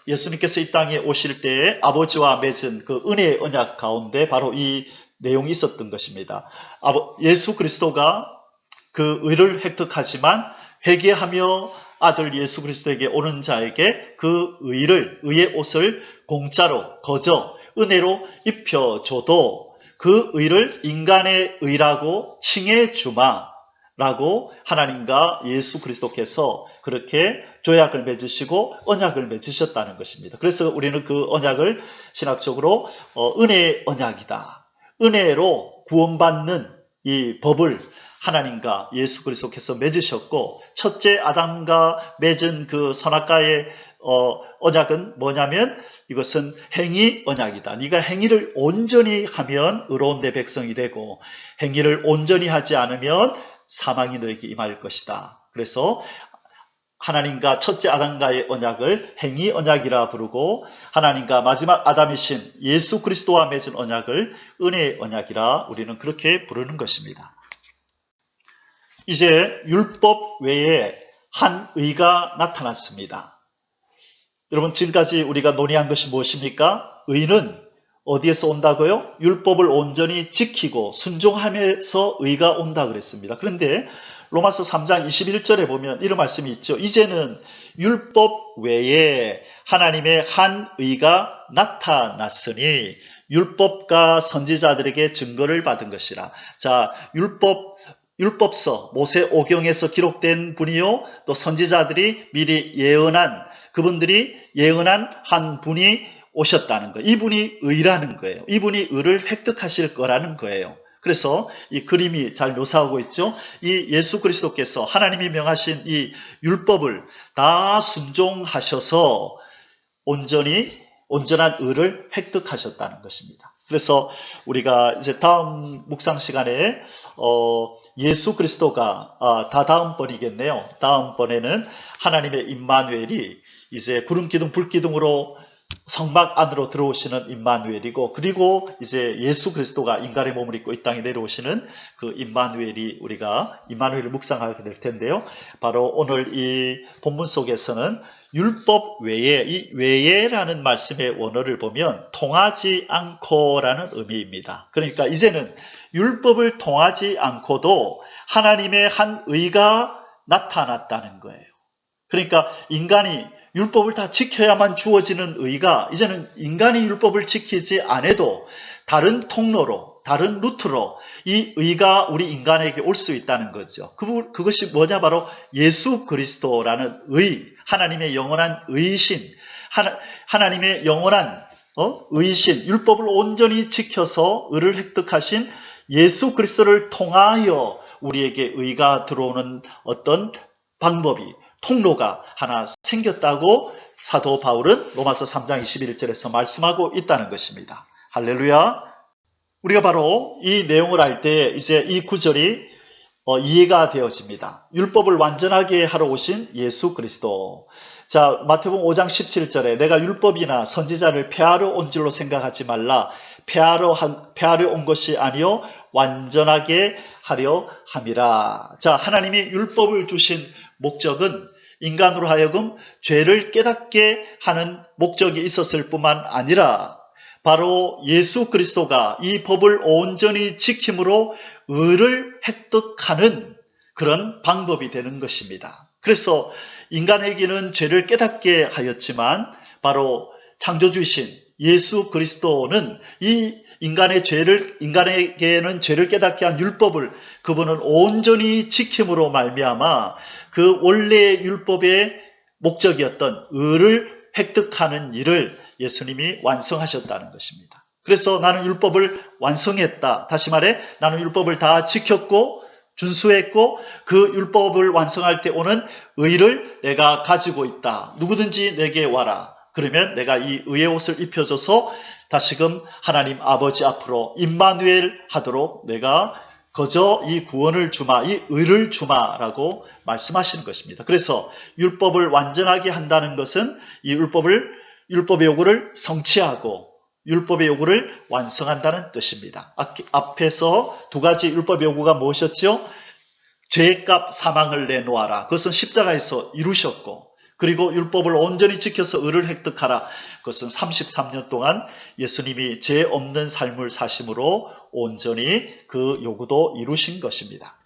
예수님께서 이 땅에 오실 때에 아버지와 맺은 그 은혜의 언약 가운데 바로 이 내용이 있었던 것입니다. 예수 그리스도가 그 의를 획득하지만 회개하며 아들 예수 그리스도에게 오는 자에게 그 의의 옷을 공짜로 거저 은혜로 입혀줘도 그 의를 인간의 의라고 칭해 주마 라고 하나님과 예수 그리스도께서 그렇게 조약을 맺으시고 언약을 맺으셨다는 것입니다. 그래서 우리는 그 언약을 신학적으로 은혜의 언약이다. 은혜로 구원받는 이 법을 하나님과 예수 그리스도께서 맺으셨고 첫째 아담과 맺은 그 선악과의 언약은 뭐냐면 이것은 행위 언약이다. 네가 행위를 온전히 하면 의로운 내 백성이 되고 행위를 온전히 하지 않으면 사망이 너에게 임할 것이다. 그래서 하나님과 첫째 아담과의 언약을 행위 언약이라 부르고 하나님과 마지막 아담이신 예수 그리스도와 맺은 언약을 은혜의 언약이라 우리는 그렇게 부르는 것입니다. 이제 율법 외에 한 의가 나타났습니다. 여러분 지금까지 우리가 논의한 것이 무엇입니까? 의는 어디에서 온다고요? 율법을 온전히 지키고 순종하면서 의가 온다 그랬습니다. 그런데 로마서 3장 21절에 보면 이런 말씀이 있죠. 이제는 율법 외에 하나님의 한 의가 나타났으니 율법과 선지자들에게 증거를 받은 것이라. 자, 율법서 모세오경에서 기록된 분이요 또 선지자들이 미리 그분들이 예언한 한 분이 오셨다는 거예요. 이분이 의라는 거예요. 이분이 의를 획득하실 거라는 거예요. 그래서 이 그림이 잘 묘사하고 있죠. 이 예수 그리스도께서 하나님이 명하신 이 율법을 다 순종하셔서 온전한 의를 획득하셨다는 것입니다. 그래서 우리가 이제 다음 묵상 시간에 예수 그리스도가 다음번이겠네요. 다음번에는 하나님의 임마누엘이 이제 구름 기둥 불 기둥으로 성막 안으로 들어오시는 임마누엘이고 그리고 이제 예수 그리스도가 인간의 몸을 입고 이 땅에 내려오시는 그 우리가 임마누엘을 묵상하게 될 텐데요. 바로 오늘 이 본문 속에서는 율법 외에 이 외에라는 말씀의 원어를 보면 통하지 않고라는 의미입니다. 그러니까 이제는 율법을 통하지 않고도 하나님의 한 의가 나타났다는 거예요. 그러니까 인간이 율법을 다 지켜야만 주어지는 의가 이제는 인간이 율법을 지키지 않아도 다른 통로로 다른 루트로 이 의가 우리 인간에게 올 수 있다는 거죠. 그것이 뭐냐 바로 예수 그리스도라는 의, 하나님의 영원한 의신, 하나님의 영원한 의신, 율법을 온전히 지켜서 의를 획득하신 예수 그리스도를 통하여 우리에게 의가 들어오는 어떤 방법이 통로가 하나 생겼다고 사도 바울은 로마서 3장 21절에서 말씀하고 있다는 것입니다. 할렐루야. 우리가 바로 이 내용을 알 때 이제 이 구절이 이해가 되어집니다. 율법을 완전하게 하러 오신 예수 그리스도. 자, 마태복음 5장 17절에 내가 율법이나 선지자를 폐하러 온 줄로 생각하지 말라. 폐하러 온 것이 아니요 완전하게 하려 함이라. 자, 하나님이 율법을 주신 목적은 인간으로 하여금 죄를 깨닫게 하는 목적이 있었을 뿐만 아니라 바로 예수 그리스도가 이 법을 온전히 지킴으로 의를 획득하는 그런 방법이 되는 것입니다. 그래서 인간에게는 죄를 깨닫게 하였지만 바로 창조주이신 예수 그리스도는 이 인간에게는 죄를 깨닫게 한 율법을 그분은 온전히 지킴으로 말미암아 그 원래의 율법의 목적이었던 의를 획득하는 일을 예수님이 완성하셨다는 것입니다. 그래서 나는 율법을 완성했다. 다시 말해 나는 율법을 다 지켰고 준수했고 그 율법을 완성할 때 오는 의를 내가 가지고 있다. 누구든지 내게 와라. 그러면 내가 이 의의 옷을 입혀줘서 다시금 하나님 아버지 앞으로 임마누엘 하도록 내가 거저 이 구원을 주마, 이 의를 주마라고 말씀하시는 것입니다. 그래서 율법을 완전하게 한다는 것은 이 율법의 요구를 성취하고 율법의 요구를 완성한다는 뜻입니다. 앞에서 두 가지 율법의 요구가 무엇이었죠? 죄값 사망을 내놓아라. 그것은 십자가에서 이루셨고 그리고 율법을 온전히 지켜서 의를 획득하라. 그것은 33년 동안 예수님이 죄 없는 삶을 사심으로 온전히 그 요구도 이루신 것입니다.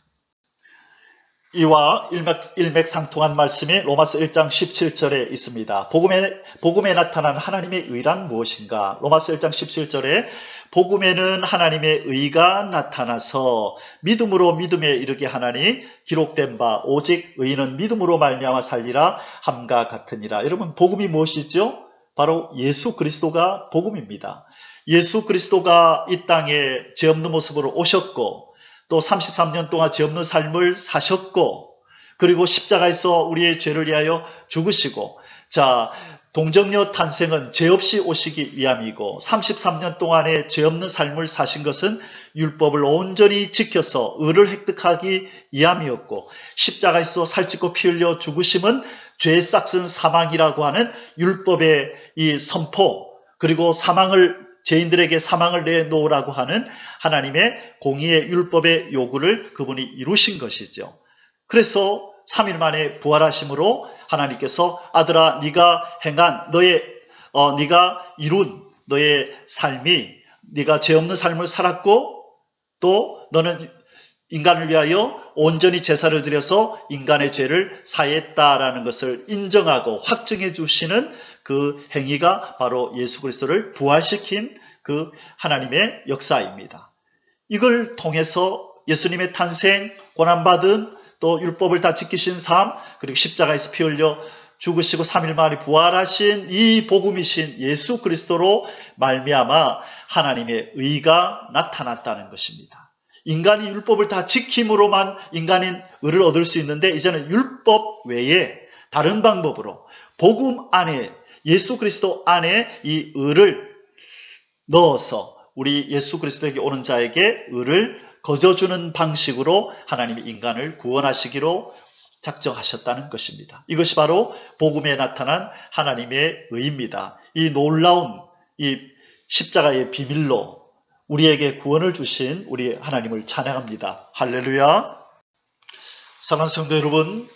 이와 일맥상통한 말씀이 로마서 1장 17절에 있습니다. 복음에 나타난 하나님의 의란 무엇인가? 로마서 1장 17절에 복음에는 하나님의 의가 나타나서 믿음으로 믿음에 이르게 하나니 기록된 바 오직 의인은 믿음으로 말미암아 살리라 함과 같으니라. 여러분 복음이 무엇이죠? 바로 예수 그리스도가 복음입니다. 예수 그리스도가 이 땅에 죄 없는 모습으로 오셨고 또 33년 동안 죄 없는 삶을 사셨고 그리고 십자가에서 우리의 죄를 위하여 죽으시고 자 동정녀 탄생은 죄 없이 오시기 위함이고 33년 동안의 죄 없는 삶을 사신 것은 율법을 온전히 지켜서 의를 획득하기 위함이었고 십자가에서 살찌고 피 흘려 죽으심은 죄의 싹슨 사망이라고 하는 율법의 이 선포 그리고 죄인들에게 사망을 내놓으라고 하는 하나님의 공의의 율법의 요구를 그분이 이루신 것이죠. 그래서 3일 만에 부활하심으로 하나님께서 아들아 네가 행한 네가 이룬 너의 삶이 네가 죄 없는 삶을 살았고 또 너는 인간을 위하여 온전히 제사를 드려서 인간의 죄를 사했다라는 것을 인정하고 확증해 주시는 그 행위가 바로 예수 그리스도를 부활시킨 그 하나님의 역사입니다. 이걸 통해서 예수님의 탄생, 고난받음, 또 율법을 다 지키신 삶, 그리고 십자가에서 피 흘려 죽으시고 3일 만에 부활하신 이 복음이신 예수 그리스도로 말미암아 하나님의 의가 나타났다는 것입니다. 인간이 율법을 다 지킴으로만 인간인 의를 얻을 수 있는데 이제는 율법 외에 다른 방법으로 복음 안에 예수 그리스도 안에 이 의를 넣어서 우리 예수 그리스도에게 오는 자에게 의를 거저주는 방식으로 하나님이 인간을 구원하시기로 작정하셨다는 것입니다. 이것이 바로 복음에 나타난 하나님의 의입니다. 이 놀라운 이 십자가의 비밀로 우리에게 구원을 주신 우리 하나님을 찬양합니다. 할렐루야. 사랑하는 성도 여러분,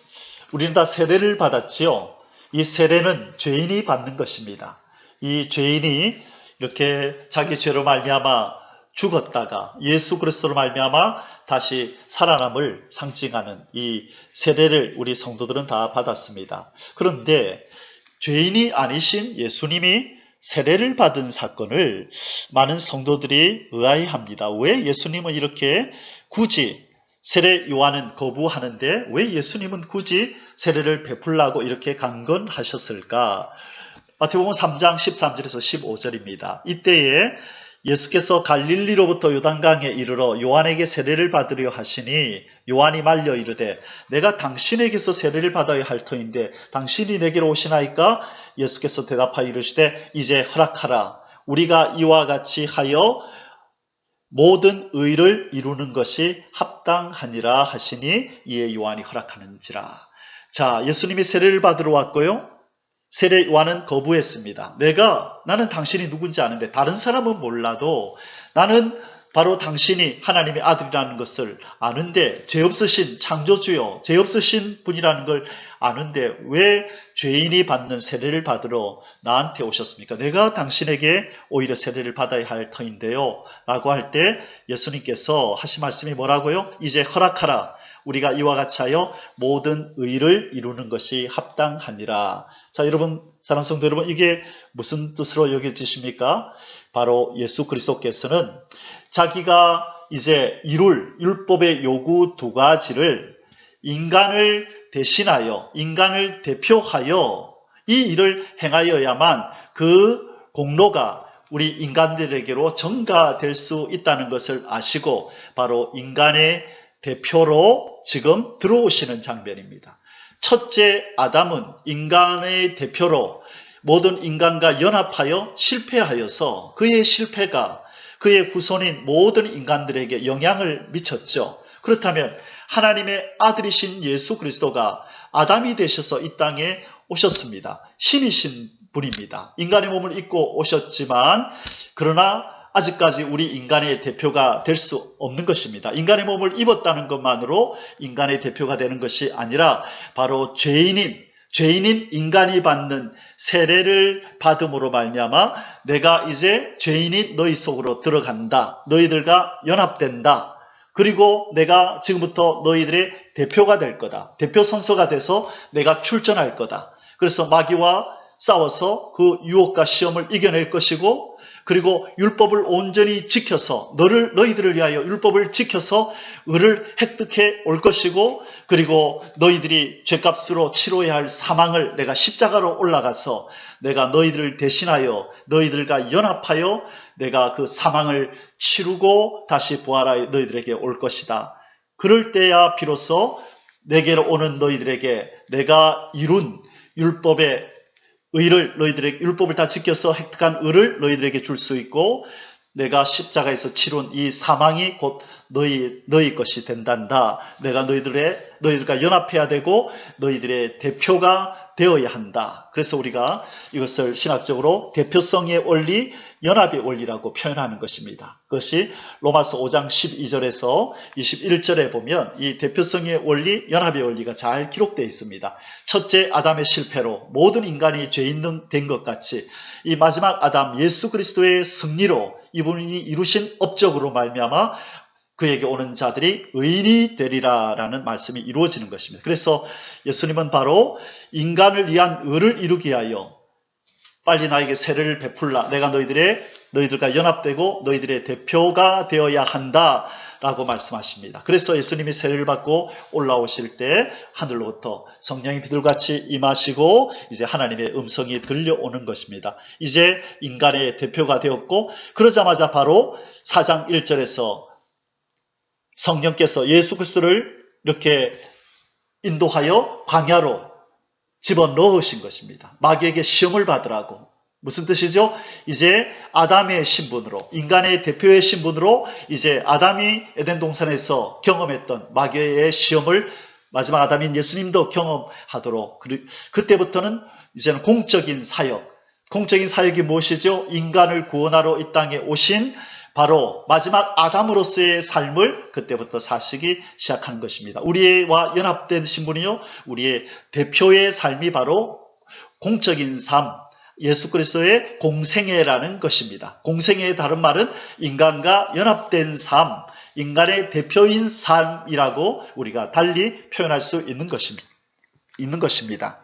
우리는 다 세례를 받았지요. 이 세례는 죄인이 받는 것입니다. 이 죄인이 이렇게 자기 죄로 말미암아 죽었다가 예수 그리스도로 말미암아 다시 살아남을 상징하는 이 세례를 우리 성도들은 다 받았습니다. 그런데 죄인이 아니신 예수님이 세례를 받은 사건을 많은 성도들이 의아해합니다. 왜 예수님은 이렇게 굳이 세례 요한은 거부하는데 왜 예수님은 굳이 세례를 베풀라고 이렇게 강건하셨을까? 마태복음 3장 13절에서 15절입니다. 이때에 예수께서 갈릴리로부터 요단강에 이르러 요한에게 세례를 받으려 하시니 요한이 말려 이르되 내가 당신에게서 세례를 받아야 할 터인데 당신이 내게로 오시나이까? 예수께서 대답하여 이르시되 이제 허락하라. 우리가 이와 같이 하여 모든 의를 이루는 것이 합당하니라 하시니 이에 요한이 허락하는지라. 자, 예수님이 세례를 받으러 왔고요. 세례 요한은 거부했습니다. 나는 당신이 누군지 아는데 다른 사람은 몰라도 나는 바로 당신이 하나님의 아들이라는 것을 아는데 죄 없으신 창조주요, 죄 없으신 분이라는 걸 아는데 왜 죄인이 받는 세례를 받으러 나한테 오셨습니까? 내가 당신에게 오히려 세례를 받아야 할 터인데요. 라고 할 때 예수님께서 하신 말씀이 뭐라고요? 이제 허락하라. 우리가 이와 같이 하여 모든 의를 이루는 것이 합당하니라. 자, 여러분, 사랑하는 성도 여러분, 이게 무슨 뜻으로 여겨지십니까? 바로 예수 그리스도께서는 자기가 이제 이룰 율법의 요구 두 가지를 인간을 대신하여, 인간을 대표하여 이 일을 행하여야만 그 공로가 우리 인간들에게로 전가될 수 있다는 것을 아시고 바로 인간의 대표로 지금 들어오시는 장면입니다. 첫째 아담은 인간의 대표로 모든 인간과 연합하여 실패하여서 그의 실패가 그의 후손인 모든 인간들에게 영향을 미쳤죠. 그렇다면 하나님의 아들이신 예수 그리스도가 아담이 되셔서 이 땅에 오셨습니다. 신이신 분입니다. 인간의 몸을 입고 오셨지만 그러나 아직까지 우리 인간의 대표가 될 수 없는 것입니다. 인간의 몸을 입었다는 것만으로 인간의 대표가 되는 것이 아니라 바로 죄인인 인간이 받는 세례를 받음으로 말미암아 내가 이제 죄인인 너희 속으로 들어간다. 너희들과 연합된다. 그리고 내가 지금부터 너희들의 대표가 될 거다. 대표 선서가 돼서 내가 출전할 거다. 그래서 마귀와 싸워서 그 유혹과 시험을 이겨낼 것이고 그리고 율법을 온전히 지켜서 너희들을 위하여 율법을 지켜서 의를 획득해 올 것이고 그리고 너희들이 죄값으로 치러야 할 사망을 내가 십자가로 올라가서 내가 너희들을 대신하여 너희들과 연합하여 내가 그 사망을 치르고 다시 부활하여 너희들에게 올 것이다. 그럴 때야 비로소 내게로 오는 너희들에게 내가 이룬 율법의 의를 너희들에게 율법을 다 지켜서 획득한 의를 너희들에게 줄 수 있고 내가 십자가에서 치룬 이 사망이 곧 너희 것이 된단다. 내가 너희들과 연합해야 되고 너희들의 대표가 되어야 한다. 그래서 우리가 이것을 신학적으로 대표성의 원리, 연합의 원리라고 표현하는 것입니다. 그것이 로마서 5장 12절에서 21절에 보면 이 대표성의 원리, 연합의 원리가 잘 기록되어 있습니다. 첫째 아담의 실패로 모든 인간이 죄인 된 것 같이 이 마지막 아담 예수 그리스도의 승리로 이분이 이루신 업적으로 말미암아 그에게 오는 자들이 의인이 되리라 라는 말씀이 이루어지는 것입니다. 그래서 예수님은 바로 인간을 위한 의를 이루기 위하여 빨리 나에게 세례를 베풀라. 내가 너희들과 연합되고 너희들의 대표가 되어야 한다 라고 말씀하십니다. 그래서 예수님이 세례를 받고 올라오실 때 하늘로부터 성령이 비둘같이 임하시고 이제 하나님의 음성이 들려오는 것입니다. 이제 인간의 대표가 되었고 그러자마자 바로 4장 1절에서 성령께서 예수 그리스도를 이렇게 인도하여 광야로 집어넣으신 것입니다. 마귀에게 시험을 받으라고. 무슨 뜻이죠? 이제 아담의 신분으로, 인간의 대표의 신분으로 이제 아담이 에덴 동산에서 경험했던 마귀의 시험을 마지막 아담인 예수님도 경험하도록 그때부터는 이제는 공적인 사역이 무엇이죠? 인간을 구원하러 이 땅에 오신 바로 마지막 아담으로서의 삶을 그때부터 사시기 시작하는 것입니다. 우리와 연합된 신분이요, 우리의 대표의 삶이 바로 공적인 삶, 예수 그리스도의 공생애라는 것입니다. 공생애의 다른 말은 인간과 연합된 삶, 인간의 대표인 삶이라고 우리가 달리 표현할 수 있는 것입니다.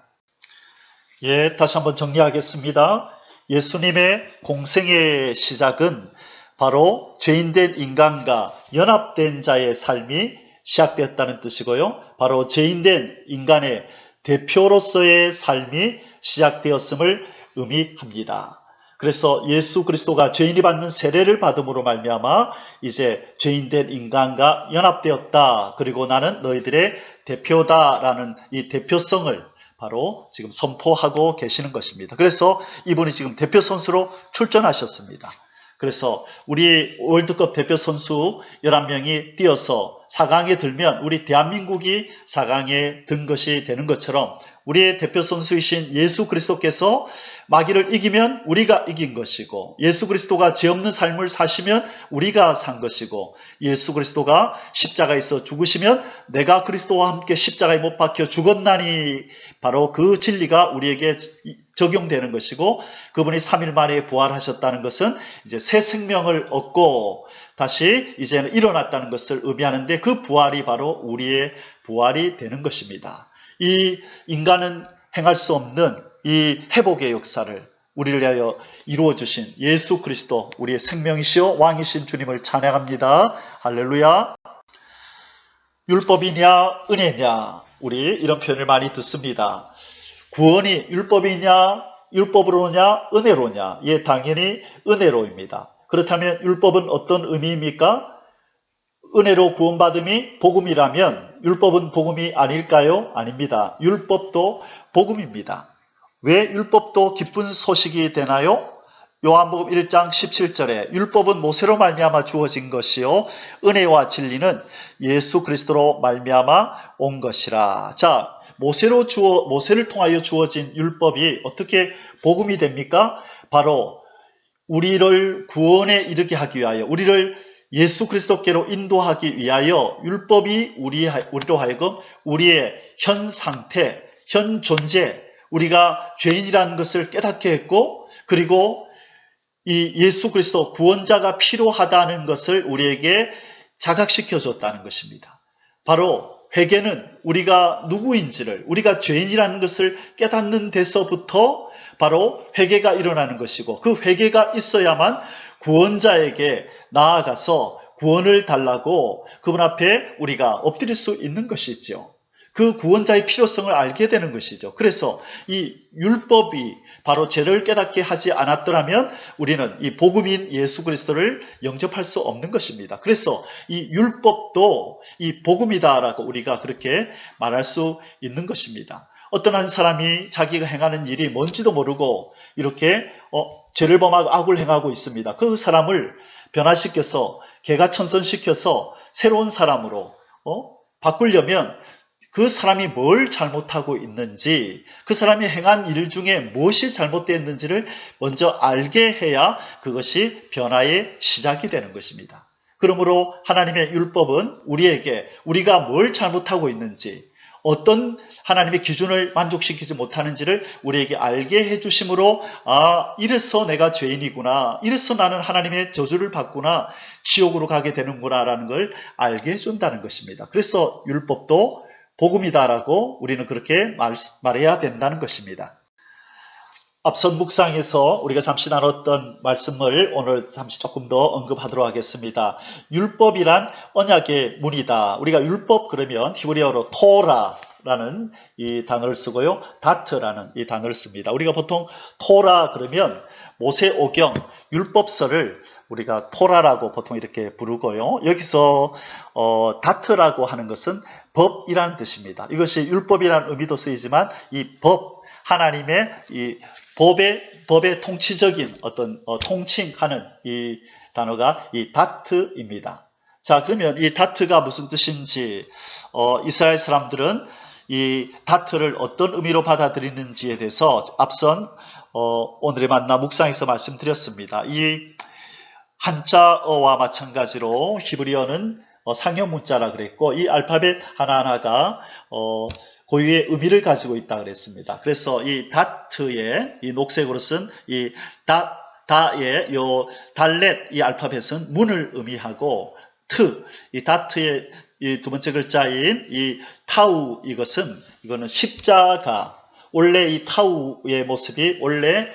예, 다시 한번 정리하겠습니다. 예수님의 공생애의 시작은 바로 죄인된 인간과 연합된 자의 삶이 시작되었다는 뜻이고요. 바로 죄인된 인간의 대표로서의 삶이 시작되었음을 의미합니다. 그래서 예수 그리스도가 죄인이 받는 세례를 받음으로 말미암아 이제 죄인된 인간과 연합되었다. 그리고 나는 너희들의 대표다라는 이 대표성을 바로 지금 선포하고 계시는 것입니다. 그래서 이분이 지금 대표 선수로 출전하셨습니다. 그래서 우리 월드컵 대표 선수 11명이 뛰어서 4강에 들면 우리 대한민국이 4강에 든 것이 되는 것처럼 우리의 대표 선수이신 예수 그리스도께서 마귀를 이기면 우리가 이긴 것이고, 예수 그리스도가 죄 없는 삶을 사시면 우리가 산 것이고, 예수 그리스도가 십자가에서 죽으시면 내가 그리스도와 함께 십자가에 못 박혀 죽었나니, 바로 그 진리가 우리에게 적용되는 것이고, 그분이 3일 만에 부활하셨다는 것은 이제 새 생명을 얻고 다시 이제는 일어났다는 것을 의미하는데, 그 부활이 바로 우리의 부활이 되는 것입니다. 이 인간은 행할 수 없는 이 회복의 역사를 우리를 위하여 이루어 주신 예수 그리스도, 우리의 생명이시요 왕이신 주님을 찬양합니다. 할렐루야. 율법이냐 은혜냐, 우리 이런 표현을 많이 듣습니다. 구원이 율법이냐 율법으로냐 은혜로냐? 예, 당연히 은혜로입니다. 그렇다면 율법은 어떤 의미입니까? 은혜로 구원받음이 복음이라면 율법은 복음이 아닐까요? 아닙니다. 율법도 복음입니다. 왜 율법도 기쁜 소식이 되나요? 요한복음 1장 17절에 율법은 모세로 말미암아 주어진 것이요 은혜와 진리는 예수 그리스도로 말미암아 온 것이라. 자, 모세를 통하여 주어진 율법이 어떻게 복음이 됩니까? 바로 우리를 구원에 이르게 하기 위하여, 우리를 예수 그리스도께로 인도하기 위하여 율법이 우리로 하여금 우리의 현 상태, 현 존재, 우리가 죄인이라는 것을 깨닫게 했고, 그리고 이 예수 그리스도 구원자가 필요하다는 것을 우리에게 자각시켜 줬다는 것입니다. 바로 회개는 우리가 누구인지를, 우리가 죄인이라는 것을 깨닫는 데서부터 바로 회개가 일어나는 것이고, 그 회개가 있어야만 구원자에게 나아가서 구원을 달라고 그분 앞에 우리가 엎드릴 수 있는 것이죠. 그 구원자의 필요성을 알게 되는 것이죠. 그래서 이 율법이 바로 죄를 깨닫게 하지 않았더라면 우리는 이 복음인 예수 그리스도를 영접할 수 없는 것입니다. 그래서 이 율법도 이 복음이다라고 우리가 그렇게 말할 수 있는 것입니다. 어떤 한 사람이 자기가 행하는 일이 뭔지도 모르고 이렇게 죄를 범하고 악을 행하고 있습니다. 그 사람을 변화시켜서 개가천선시켜서 새로운 사람으로 바꾸려면 그 사람이 뭘 잘못하고 있는지, 그 사람이 행한 일 중에 무엇이 잘못되었는지를 먼저 알게 해야 그것이 변화의 시작이 되는 것입니다. 그러므로 하나님의 율법은 우리에게 우리가 뭘 잘못하고 있는지, 어떤 하나님의 기준을 만족시키지 못하는지를 우리에게 알게 해주심으로, 이래서 내가 죄인이구나, 이래서 나는 하나님의 저주를 받구나, 지옥으로 가게 되는구나 라는 걸 알게 해준다는 것입니다. 그래서 율법도 복음이다라고 우리는 그렇게 말해야 된다는 것입니다. 앞선 묵상에서 우리가 잠시 나눴던 말씀을 오늘 잠시 조금 더 언급하도록 하겠습니다. 율법이란 언약의 문이다. 우리가 율법 그러면 히브리어로 토라라는 이 단어를 쓰고요, 다트라는 이 단어를 씁니다. 우리가 보통 토라 그러면 모세오경 율법서를 우리가 토라라고 보통 이렇게 부르고요. 여기서 다트라고 하는 것은 법이라는 뜻입니다. 이것이 율법이라는 의미도 쓰이지만 이 법, 하나님의 이 법의 통치적인 어떤 통칭하는 이 단어가 이 다트입니다. 자, 그러면 이 다트가 무슨 뜻인지, 이스라엘 사람들은 이 다트를 어떤 의미로 받아들이는지에 대해서 앞선 오늘의 만나 묵상에서 말씀드렸습니다. 이 한자어와 마찬가지로 히브리어는 상형 문자라 그랬고, 이 알파벳 하나하나가 고유의 의미를 가지고 있다 그랬습니다. 그래서 이 다트의 이 녹색으로 쓴 이 다의 요 달렛 이 알파벳은 문을 의미하고, 이 다트의 이 두 번째 글자인 이 타우, 이거는 십자가. 원래 이 타우의 모습이 원래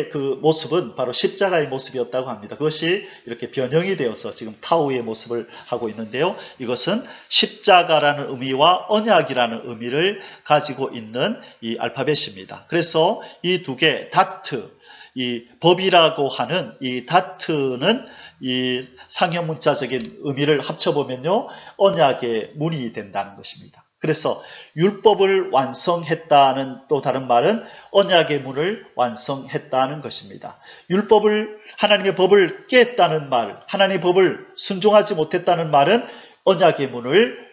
그 모습은 바로 십자가의 모습이었다고 합니다. 그것이 이렇게 변형이 되어서 지금 타우의 모습을 하고 있는데요. 이것은 십자가라는 의미와 언약이라는 의미를 가지고 있는 이 알파벳입니다. 그래서 이 두 개, 다트, 이 법이라고 하는 이 다트는 이 상형 문자적인 의미를 합쳐보면요, 언약의 문이 된다는 것입니다. 그래서 율법을 완성했다는 또 다른 말은 언약의 문을 완성했다는 것입니다. 하나님의 법을 깼다는 말, 하나님의 법을 순종하지 못했다는 말은 언약의 문을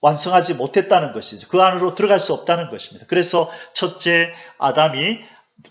완성하지 못했다는 것이죠. 그 안으로 들어갈 수 없다는 것입니다. 그래서 첫째 아담이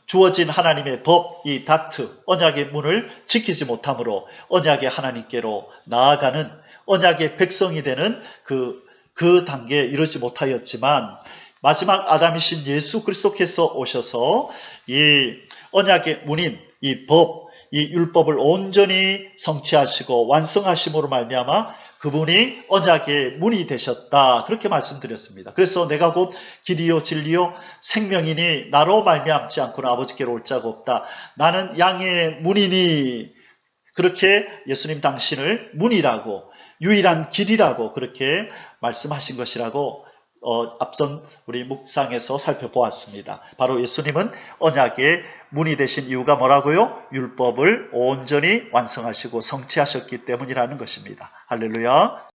주어진 하나님의 법, 이 다트, 언약의 문을 지키지 못함으로 언약의 하나님께로 나아가는 언약의 백성이 되는 그 단계에 이르지 못하였지만 마지막 아담이신 예수 그리스도께서 오셔서 이 언약의 문인 이 법, 이 율법을 온전히 성취하시고 완성하심으로 말미암아 그분이 언약의 문이 되셨다. 그렇게 말씀드렸습니다. 그래서 내가 곧 길이요 진리요 생명이니 나로 말미암지 않고는 아버지께로 올 자가 없다. 나는 양의 문이니 그렇게 예수님 당신을 문이라고 유일한 길이라고 그렇게 말씀하신 것이라고 앞선 우리 묵상에서 살펴보았습니다. 바로 예수님은 언약의 문이 되신 이유가 뭐라고요? 율법을 온전히 완성하시고 성취하셨기 때문이라는 것입니다. 할렐루야.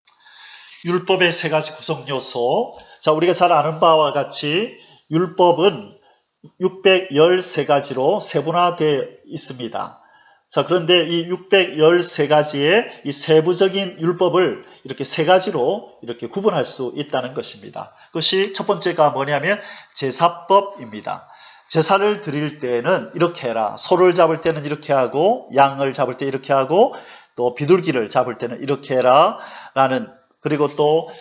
율법의 세 가지 구성 요소. 자, 우리가 잘 아는 바와 같이 율법은 613가지로 세분화되어 있습니다. 자, 그런데 이 613가지의 이 세부적인 율법을 이렇게 세 가지로 이렇게 구분할 수 있다는 것입니다. 그것이 첫 번째가 뭐냐면 제사법입니다. 제사를 드릴 때는 이렇게 해라. 소를 잡을 때는 이렇게 하고 양을 잡을 때 이렇게 하고 또 비둘기를 잡을 때는 이렇게 해라 라는 그리고 또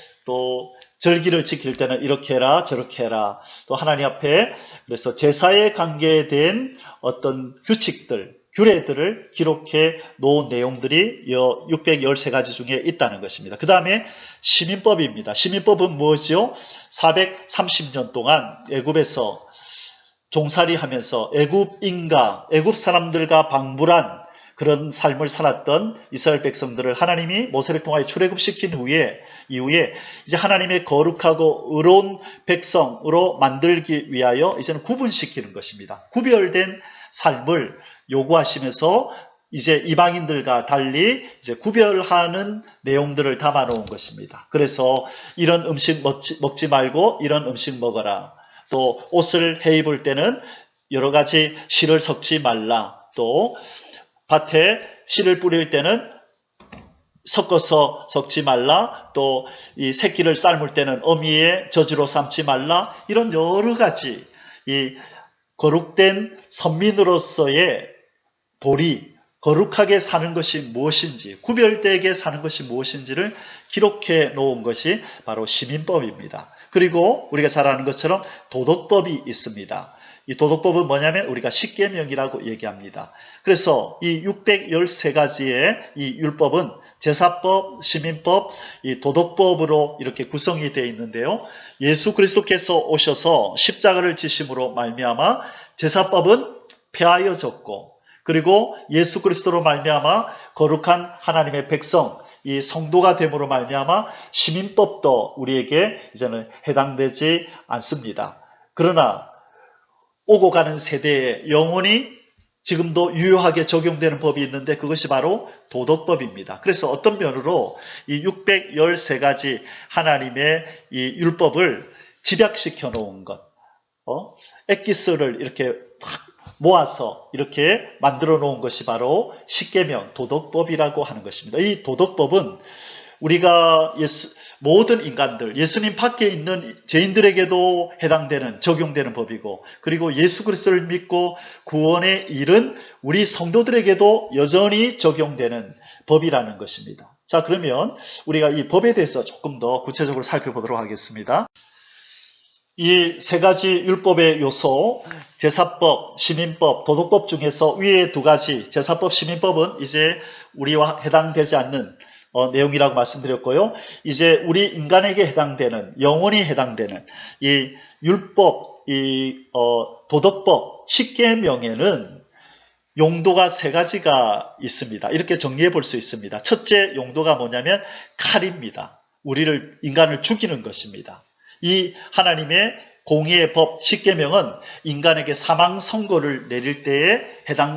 절기를 지킬 때는 이렇게 해라 저렇게 해라 또 하나님 앞에 그래서 제사에 관계된 어떤 규칙들 규례들을 기록해 놓은 내용들이 613가지 중에 있다는 것입니다. 그 다음에 시민법입니다. 시민법은 무엇이요? 430년 동안 애굽에서 종살이 하면서 애굽 사람들과 방불한 그런 삶을 살았던 이스라엘 백성들을 하나님이 모세를 통하여 출애굽시킨 이후에 이제 하나님의 거룩하고 의로운 백성으로 만들기 위하여 이제는 구분시키는 것입니다. 구별된 삶을 요구하시면서 이제 이방인들과 달리 이제 구별하는 내용들을 담아 놓은 것입니다. 그래서 이런 음식 먹지 말고 이런 음식 먹어라. 또 옷을 해 입을 때는 여러 가지 실을 섞지 말라. 또 밭에 씨를 뿌릴 때는 섞어서 섞지 말라. 또 이 새끼를 삶을 때는 어미의 저주로 삶지 말라. 이런 여러 가지 이 거룩된 선민으로서의 도리, 거룩하게 사는 것이 무엇인지, 구별되게 사는 것이 무엇인지를 기록해 놓은 것이 바로 시민법입니다. 그리고 우리가 잘 아는 것처럼 도덕법이 있습니다. 이 도덕법은 뭐냐면 우리가 십계명이라고 얘기합니다. 그래서 이 613가지의 이 율법은 제사법, 시민법, 이 도덕법으로 이렇게 구성이 되어 있는데요. 예수 그리스도께서 오셔서 십자가를 지심으로 말미암아 제사법은 폐하여졌고 그리고 예수 그리스도로 말미암아 거룩한 하나님의 백성 이 성도가 됨으로 말미암아 시민법도 우리에게 이제는 해당되지 않습니다. 그러나 오고 가는 세대에 영원히 지금도 유효하게 적용되는 법이 있는데 그것이 바로 도덕법입니다. 그래서 어떤 면으로 이 613가지 하나님의 이 율법을 집약시켜 놓은 것, 엑기스를 이렇게 모아서 이렇게 만들어 놓은 것이 바로 십계명 도덕법이라고 하는 것입니다. 이 도덕법은 우리가 모든 인간들, 예수님 밖에 있는 죄인들에게도 해당되는 적용되는 법이고 그리고 예수 그리스도를 믿고 구원에 이른 우리 성도들에게도 여전히 적용되는 법이라는 것입니다. 자, 그러면 우리가 이 법에 대해서 조금 더 구체적으로 살펴보도록 하겠습니다. 이 세 가지 율법의 요소, 제사법, 시민법, 도덕법 중에서 위에 두 가지, 제사법, 시민법은 이제 우리와 해당되지 않는 내용이라고 말씀드렸고요. 이제 우리 인간에게 해당되는, 영원히 해당되는 이 율법, 도덕법, 십계명에는 용도가 세 가지가 있습니다. 이렇게 정리해 볼 수 있습니다. 첫째 용도가 뭐냐면 칼입니다. 인간을 죽이는 것입니다. 이 하나님의 공의의 법 10계명은 인간에게 사망 선고를 내릴 때에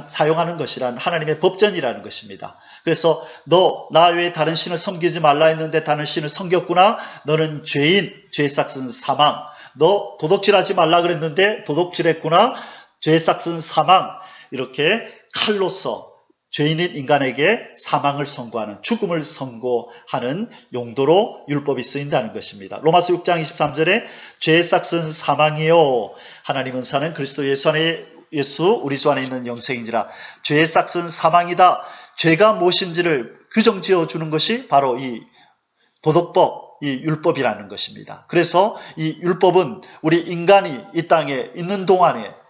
사용하는 것이란 하나님의 법전이라는 것입니다. 그래서 너 나 외에 다른 신을 섬기지 말라 했는데 다른 신을 섬겼구나. 너는 죄인, 죄 싹슨 사망. 너 도둑질하지 말라 그랬는데 도둑질했구나. 죄 싹슨 사망. 이렇게 칼로서 죄인인 인간에게 사망을 선고하는, 죽음을 선고하는 용도로 율법이 쓰인다는 것입니다. 로마서 6장 23절에 죄의 싹은 사망이요 하나님은 사는 그리스도 예수 안에 우리 주 안에 있는 영생인지라. 죄의 싹은 사망이다. 죄가 무엇인지를 규정지어 주는 것이 바로 이 도덕법, 이 율법이라는 것입니다. 그래서 이 율법은 우리 인간이 이 땅에 있는 동안에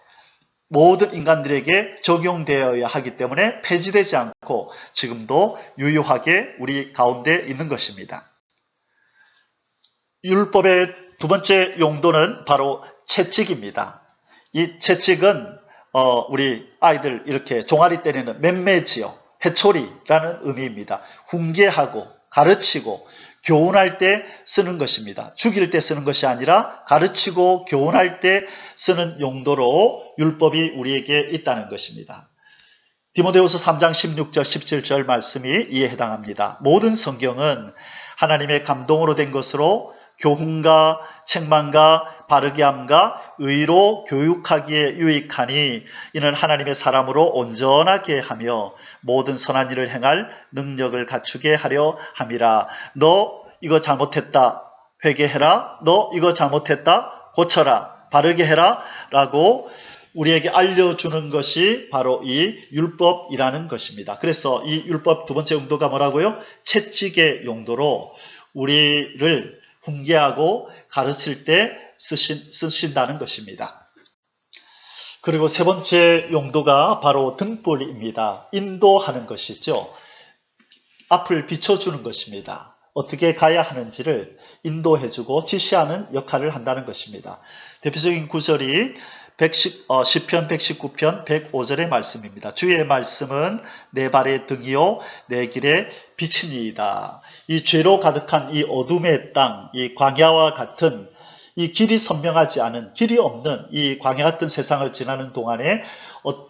모든 인간들에게 적용되어야 하기 때문에 폐지되지 않고 지금도 유효하게 우리 가운데 있는 것입니다. 율법의 두 번째 용도는 바로 채찍입니다. 이 채찍은 우리 아이들 이렇게 종아리 때리는 맴매지요. 해초리라는 의미입니다. 훈계하고 가르치고 교훈할 때 쓰는 것입니다. 죽일 때 쓰는 것이 아니라 가르치고 교훈할 때 쓰는 용도로 율법이 우리에게 있다는 것입니다. 디모데후서 3장 16절 17절 말씀이 이에 해당합니다. 모든 성경은 하나님의 감동으로 된 것으로 교훈과 책망과 바르게 함과 의로 교육하기에 유익하니 이는 하나님의 사람으로 온전하게 하며 모든 선한 일을 행할 능력을 갖추게 하려 함이라. 너 이거 잘못했다 회개해라. 너 이거 잘못했다 고쳐라. 바르게 해라 라고 우리에게 알려주는 것이 바로 이 율법이라는 것입니다. 그래서 이 율법 두 번째 용도가 뭐라고요? 채찍의 용도로 우리를 훈계하고 가르칠 때 쓰신다는 것입니다. 그리고 세 번째 용도가 바로 등불입니다. 인도하는 것이죠. 앞을 비춰주는 것입니다. 어떻게 가야 하는지를 인도해주고 지시하는 역할을 한다는 것입니다. 대표적인 구절이 시편 119편 105절의 말씀입니다. 주의 말씀은 내 발의 등이요 내 길의 빛이니이다. 이 죄로 가득한 이 어둠의 땅, 이 광야와 같은 이 길이 선명하지 않은, 길이 없는 이 광야 같은 세상을 지나는 동안에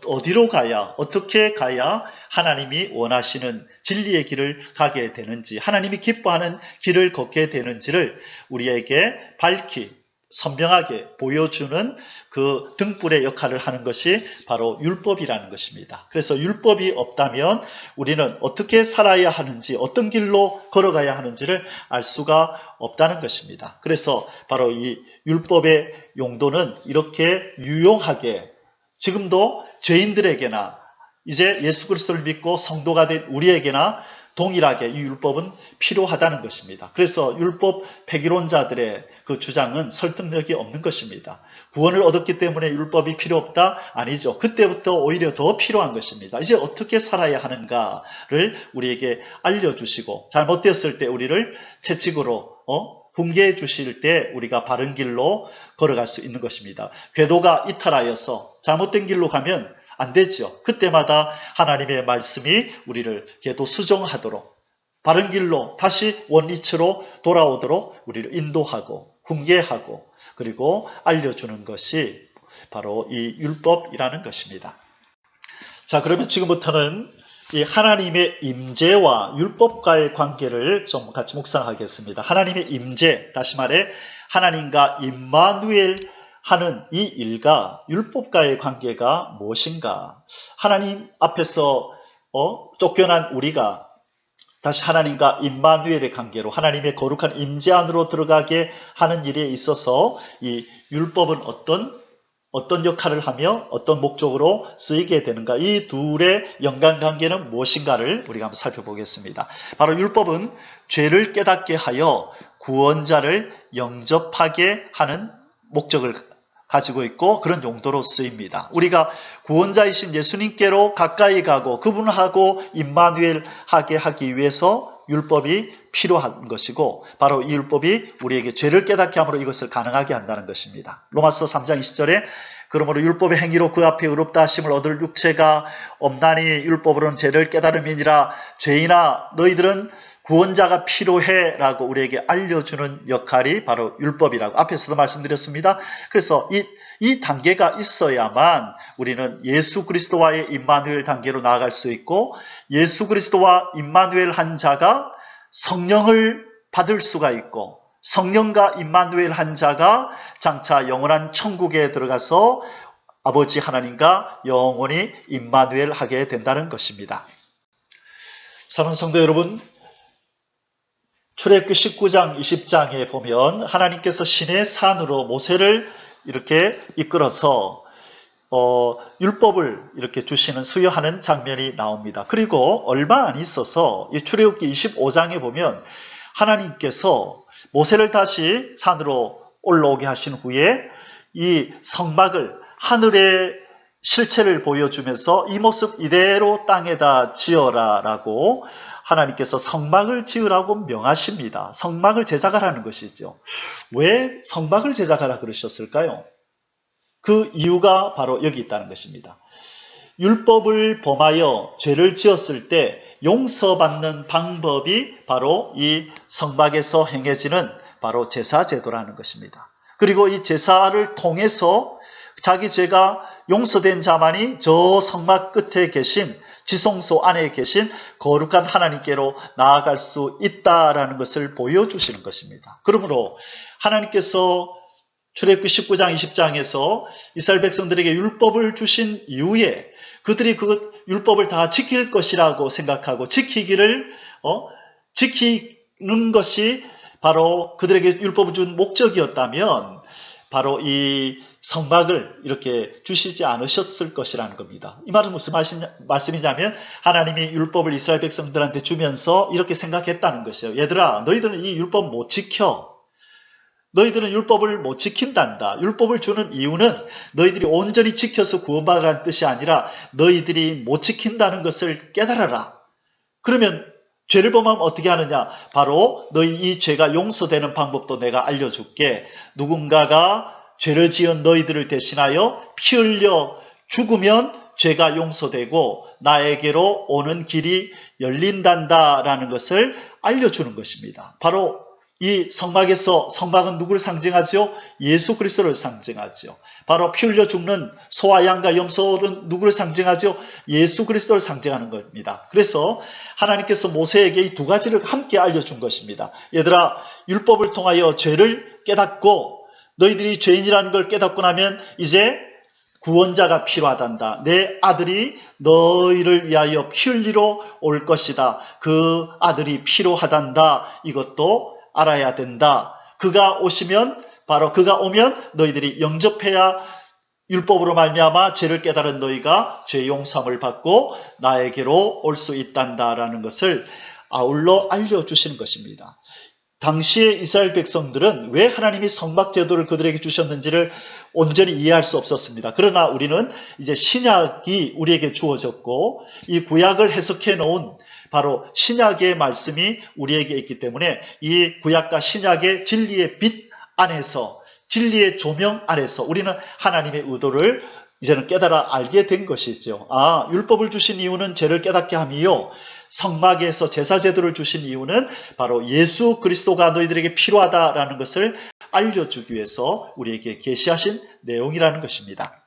어디로 가야, 어떻게 가야 하나님이 원하시는 진리의 길을 가게 되는지, 하나님이 기뻐하는 길을 걷게 되는지를 우리에게 밝히 선명하게 보여주는 그 등불의 역할을 하는 것이 바로 율법이라는 것입니다. 그래서 율법이 없다면 우리는 어떻게 살아야 하는지, 어떤 길로 걸어가야 하는지를 알 수가 없다는 것입니다. 그래서 바로 이 율법의 용도는 이렇게 유용하게 지금도 죄인들에게나 이제 예수 그리스도를 믿고 성도가 된 우리에게나 동일하게 이 율법은 필요하다는 것입니다. 그래서 율법 폐기론자들의 그 주장은 설득력이 없는 것입니다. 구원을 얻었기 때문에 율법이 필요 없다? 아니죠. 그때부터 오히려 더 필요한 것입니다. 이제 어떻게 살아야 하는가를 우리에게 알려주시고 잘못되었을 때 우리를 채찍으로 훈계해 주실 때 우리가 바른 길로 걸어갈 수 있는 것입니다. 궤도가 이탈하여서 잘못된 길로 가면 안 되죠. 그때마다 하나님의 말씀이 우리를 궤도 수정하도록 바른 길로 다시 원리치로 돌아오도록 우리를 인도하고 훈계하고 그리고 알려주는 것이 바로 이 율법이라는 것입니다. 자, 그러면 지금부터는 이 하나님의 임재와 율법과의 관계를 좀 같이 묵상하겠습니다. 하나님의 임재, 다시 말해 하나님과 임마누엘 하는 이 일과 율법과의 관계가 무엇인가? 하나님 앞에서 쫓겨난 우리가 다시 하나님과 임마누엘의 관계로 하나님의 거룩한 임재 안으로 들어가게 하는 일에 있어서 이 율법은 어떤 역할을 하며 어떤 목적으로 쓰이게 되는가? 이 둘의 연관관계는 무엇인가를 우리가 한번 살펴보겠습니다. 바로 율법은 죄를 깨닫게 하여 구원자를 영접하게 하는 목적을 가지고 있고 그런 용도로 쓰입니다. 우리가 구원자이신 예수님께로 가까이 가고 그분하고 임마누엘 하게 하기 위해서 율법이 필요한 것이고 바로 이 율법이 우리에게 죄를 깨닫게 함으로 이것을 가능하게 한다는 것입니다. 로마서 3장 20절에 그러므로 율법의 행위로 그 앞에 의롭다 하심을 얻을 육체가 없나니 율법으로는 죄를 깨달음이니라. 죄인아 너희들은 구원자가 필요해라고 우리에게 알려주는 역할이 바로 율법이라고 앞에서도 말씀드렸습니다. 그래서 이 단계가 있어야만 우리는 예수 그리스도와의 임마누엘 단계로 나아갈 수 있고, 예수 그리스도와 임마누엘 한 자가 성령을 받을 수가 있고, 성령과 임마누엘 한 자가 장차 영원한 천국에 들어가서 아버지 하나님과 영원히 임마누엘 하게 된다는 것입니다. 사랑하는 성도 여러분, 출애굽기 19장 20장에 보면 하나님께서 시내 산으로 모세를 이렇게 이끌어서 율법을 이렇게 주시는 수여하는 장면이 나옵니다. 그리고 얼마 안 있어서 이 출애굽기 25장에 보면 하나님께서 모세를 다시 산으로 올라오게 하신 후에 이 성막을 하늘의 실체를 보여주면서 이 모습 이대로 땅에다 지어라라고 하나님께서 성막을 지으라고 명하십니다. 성막을 제작하라는 것이죠. 왜 성막을 제작하라 그러셨을까요? 그 이유가 바로 여기 있다는 것입니다. 율법을 범하여 죄를 지었을 때 용서받는 방법이 바로 이 성막에서 행해지는 바로 제사제도라는 것입니다. 그리고 이 제사를 통해서 자기 죄가 용서된 자만이 저 성막 끝에 계신 지성소 안에 계신 거룩한 하나님께로 나아갈 수 있다라는 것을 보여주시는 것입니다. 그러므로 하나님께서 출애굽기 19장 20장에서 이스라엘 백성들에게 율법을 주신 이후에 그들이 그 율법을 다 지킬 것이라고 생각하고 지키는 것이 바로 그들에게 율법을 준 목적이었다면 바로 이 성막을 이렇게 주시지 않으셨을 것이라는 겁니다. 이 말은 무슨 말씀이냐면 하나님이 율법을 이스라엘 백성들한테 주면서 이렇게 생각했다는 것이에요. 얘들아, 너희들은 이 율법 못 지켜. 너희들은 율법을 못 지킨단다. 율법을 주는 이유는 너희들이 온전히 지켜서 구원받으라는 뜻이 아니라 너희들이 못 지킨다는 것을 깨달아라. 그러면 죄를 범하면 어떻게 하느냐? 바로 너희 이 죄가 용서되는 방법도 내가 알려줄게. 누군가가 죄를 지은 너희들을 대신하여 피 흘려 죽으면 죄가 용서되고 나에게로 오는 길이 열린단다라는 것을 알려주는 것입니다. 바로 이 성막에서 성막은 누구를 상징하죠? 예수 그리스도를 상징하죠. 바로 피 흘려 죽는 소와 양과 염소는 누구를 상징하죠? 예수 그리스도를 상징하는 겁니다. 그래서 하나님께서 모세에게 이 두 가지를 함께 알려준 것입니다. 얘들아, 율법을 통하여 죄를 깨닫고 너희들이 죄인이라는 걸 깨닫고 나면 이제 구원자가 필요하단다. 내 아들이 너희를 위하여 피 흘리러 올 것이다. 그 아들이 필요하단다. 이것도 알아야 된다. 그가 오시면 바로 그가 오면 너희들이 영접해야 율법으로 말미암아 죄를 깨달은 너희가 죄 용서함을 받고 나에게로 올 수 있단다라는 것을 아울러 알려주시는 것입니다. 당시의 이스라엘 백성들은 왜 하나님이 성막 제도를 그들에게 주셨는지를 온전히 이해할 수 없었습니다. 그러나 우리는 이제 신약이 우리에게 주어졌고 이 구약을 해석해 놓은 바로 신약의 말씀이 우리에게 있기 때문에 이 구약과 신약의 진리의 빛 안에서 진리의 조명 아래서 우리는 하나님의 의도를 이제는 깨달아 알게 된 것이죠. 율법을 주신 이유는 죄를 깨닫게 함이요. 성막에서 제사제도를 주신 이유는 바로 예수 그리스도가 너희들에게 필요하다라는 것을 알려주기 위해서 우리에게 계시하신 내용이라는 것입니다.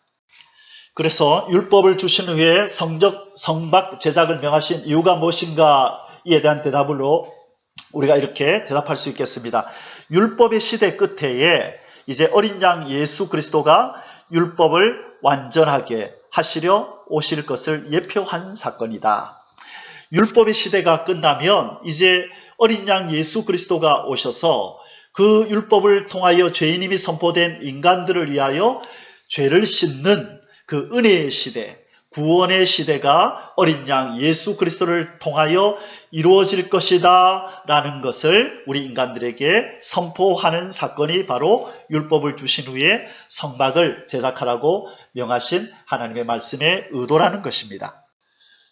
그래서 율법을 주신 후에 성막 제작을 명하신 이유가 무엇인가에 대한 대답으로 우리가 이렇게 대답할 수 있겠습니다. 율법의 시대 끝에 이제 어린 양 예수 그리스도가 율법을 완전하게 하시려 오실 것을 예표한 사건이다. 율법의 시대가 끝나면 이제 어린 양 예수 그리스도가 오셔서 그 율법을 통하여 죄인임이 선포된 인간들을 위하여 죄를 씻는 그 은혜의 시대, 구원의 시대가 어린 양 예수 그리스도를 통하여 이루어질 것이다 라는 것을 우리 인간들에게 선포하는 사건이 바로 율법을 주신 후에 성막을 제작하라고 명하신 하나님의 말씀의 의도라는 것입니다.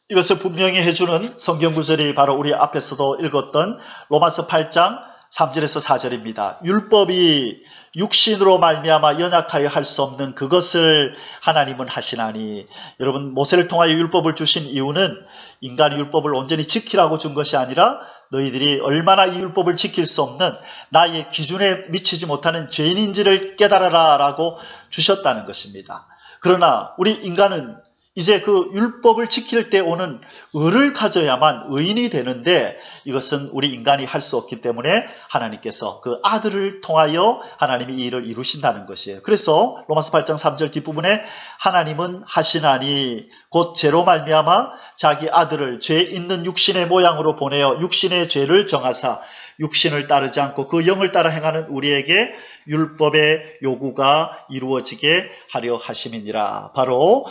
이것을 분명히 해주는 성경 구절이 바로 우리 앞에서도 읽었던 로마서 8장 3절에서 4절입니다. 율법이 육신으로 말미암아 연약하여 할 수 없는 그것을 하나님은 하시나니. 여러분, 모세를 통하여 율법을 주신 이유는 인간이 율법을 온전히 지키라고 준 것이 아니라 너희들이 얼마나 이 율법을 지킬 수 없는 나의 기준에 미치지 못하는 죄인인지를 깨달아라 라고 주셨다는 것입니다. 그러나 우리 인간은 이제 그 율법을 지킬 때 오는 의를 가져야만 의인이 되는데 이것은 우리 인간이 할 수 없기 때문에 하나님께서 그 아들을 통하여 하나님이 이 일을 이루신다는 것이에요. 그래서 로마서 8장 3절 뒷부분에 하나님은 하시나니 곧 죄로 말미암아 자기 아들을 죄 있는 육신의 모양으로 보내어 육신의 죄를 정하사 육신을 따르지 않고 그 영을 따라 행하는 우리에게 율법의 요구가 이루어지게 하려 하심이니라. 바로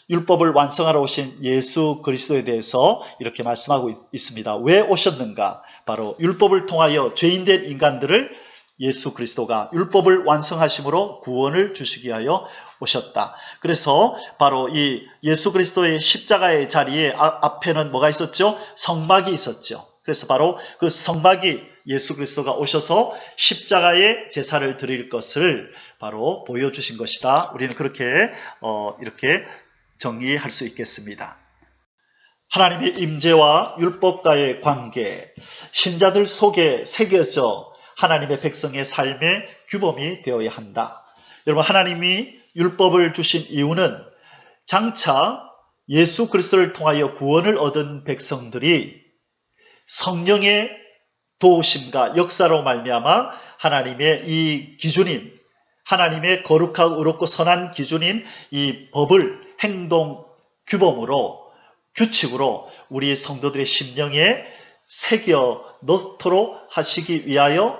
율법을 완성하러 오신 예수 그리스도에 대해서 이렇게 말씀하고 있습니다. 왜 오셨는가? 바로 율법을 통하여 죄인된 인간들을 예수 그리스도가 율법을 완성하심으로 구원을 주시기 위하여 오셨다. 그래서 바로 이 예수 그리스도의 십자가의 자리에 앞에는 뭐가 있었죠? 성막이 있었죠. 그래서 바로 그 성막이 예수 그리스도가 오셔서 십자가의 제사를 드릴 것을 바로 보여주신 것이다. 우리는 그렇게 이렇게 정리할 수 있겠습니다. 하나님의 임재와 율법과의 관계, 신자들 속에 새겨져 하나님의 백성의 삶의 규범이 되어야 한다. 여러분, 하나님이 율법을 주신 이유는 장차 예수 그리스도를 통하여 구원을 얻은 백성들이 성령의 도우심과 역사로 말미암아 하나님의 이 기준인, 하나님의 거룩하고 의롭고 선한 기준인 이 법을 행동 규범으로, 규칙으로 우리 성도들의 심령에 새겨 넣도록 하시기 위하여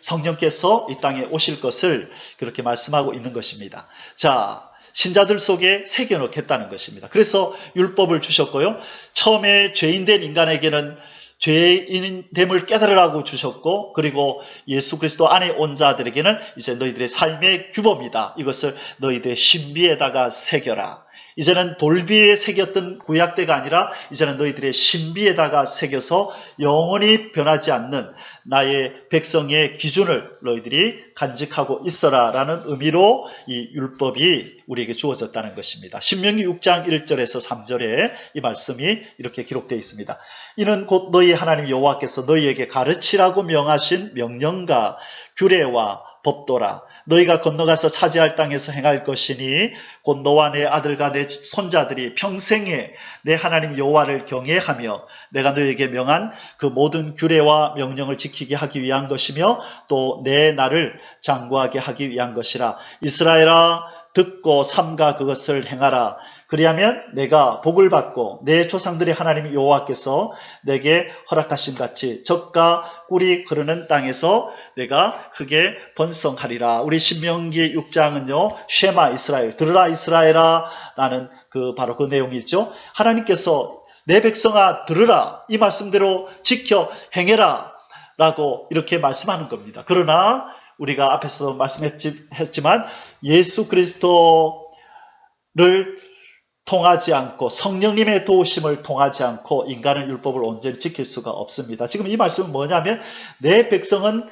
성령께서 이 땅에 오실 것을 그렇게 말씀하고 있는 것입니다. 자, 신자들 속에 새겨 넣겠다는 것입니다. 그래서 율법을 주셨고요. 처음에 죄인된 인간에게는 죄인됨을 깨달으라고 주셨고, 그리고 예수 그리스도 안에 온 자들에게는 이제 너희들의 삶의 규범이다. 이것을 너희들의 신비에다가 새겨라. 이제는 돌비에 새겼던 구약대가 아니라 이제는 너희들의 신비에다가 새겨서 영원히 변하지 않는 나의 백성의 기준을 너희들이 간직하고 있어라 라는 의미로 이 율법이 우리에게 주어졌다는 것입니다. 신명기 6장 1절에서 3절에 이 말씀이 이렇게 기록되어 있습니다. 이는 곧 너희 하나님 여호와께서 너희에게 가르치라고 명하신 명령과 규례와 법도라. 너희가 건너가서 차지할 땅에서 행할 것이니 곧 너와 내 아들과 내 손자들이 평생에 내 하나님 여호와를 경외하며 내가 너희에게 명한 그 모든 규례와 명령을 지키게 하기 위한 것이며 또 내 나를 장구하게 하기 위한 것이라. 이스라엘아, 듣고 삼가 그것을 행하라. 그리하면 내가 복을 받고 내 조상들의 하나님 여호와께서 내게 허락하신 같이 젖과 꿀이 흐르는 땅에서 내가 크게 번성하리라. 우리 신명기 6장은요, 쉐마 이스라엘, 들으라 이스라엘아 라는 바로 그 내용이죠. 하나님께서 내 백성아 들으라, 이 말씀대로 지켜 행해라 라고 이렇게 말씀하는 겁니다. 그러나 우리가 앞에서도 말씀했지만 예수 그리스도를 통하지 않고 성령님의 도우심을 통하지 않고 인간은 율법을 온전히 지킬 수가 없습니다. 지금 이 말씀은 뭐냐면 내 백성은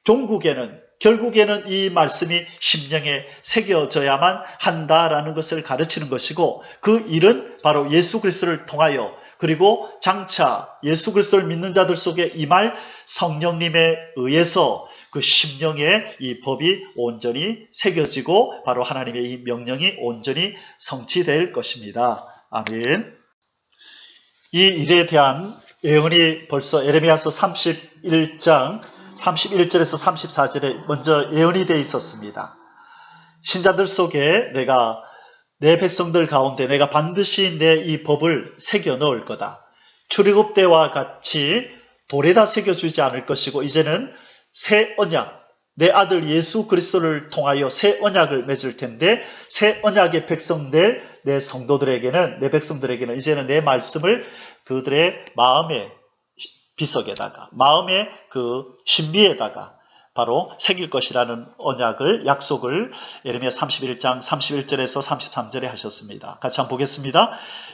결국에는 이 말씀이 심령에 새겨져야만 한다라는 것을 가르치는 것이고, 그 일은 바로 예수 그리스도를 통하여 그리고 장차 예수 그리스도를 믿는 자들 속에 임할 성령님에 의해서 그 심령에 이 법이 온전히 새겨지고 바로 하나님의 이 명령이 온전히 성취될 것입니다. 아멘. 이 일에 대한 예언이 벌써 에레미야서 31장 31절에서 34절에 먼저 예언이 되어 있었습니다. 신자들 속에 내 백성들 가운데 내가 반드시 내 이 법을 새겨 넣을 거다. 출애굽 때와 같이 돌에다 새겨주지 않을 것이고 이제는 새 언약, 내 아들 예수 그리스도를 통하여 새 언약을 맺을 텐데, 새 언약의 백성들, 내 성도들에게는, 내 백성들에게는 이제는 내 말씀을 그들의 마음의 비석에다가, 마음의 그 신비에다가 바로 새길 것이라는 언약을, 약속을 예레미야 31장 31절에서 33절에 하셨습니다. 같이 한번 보겠습니다.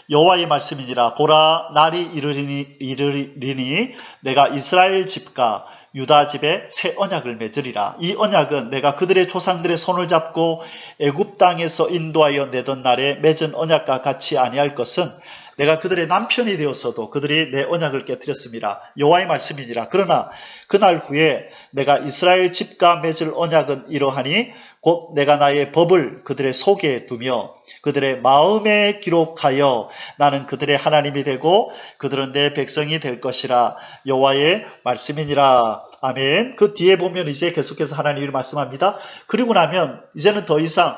여호와의 말씀이니라. 보라, 날이 이르리니 내가 이스라엘 집과 유다 집에 새 언약을 맺으리라. 이 언약은 내가 그들의 조상들의 손을 잡고 애굽 땅에서 인도하여 내던 날에 맺은 언약과 같이 아니할 것은 내가 그들의 남편이 되었어도 그들이 내 언약을 깨뜨렸습니다. 여호와의 말씀이니라. 그러나 그날 후에 내가 이스라엘 집과 맺을 언약은 이러하니 곧 내가 나의 법을 그들의 속에 두며 그들의 마음에 기록하여 나는 그들의 하나님이 되고 그들은 내 백성이 될 것이라. 여호와의 말씀이니라. 아멘. 그 뒤에 보면 이제 계속해서 하나님이 말씀합니다. 그리고 나면 이제는 더 이상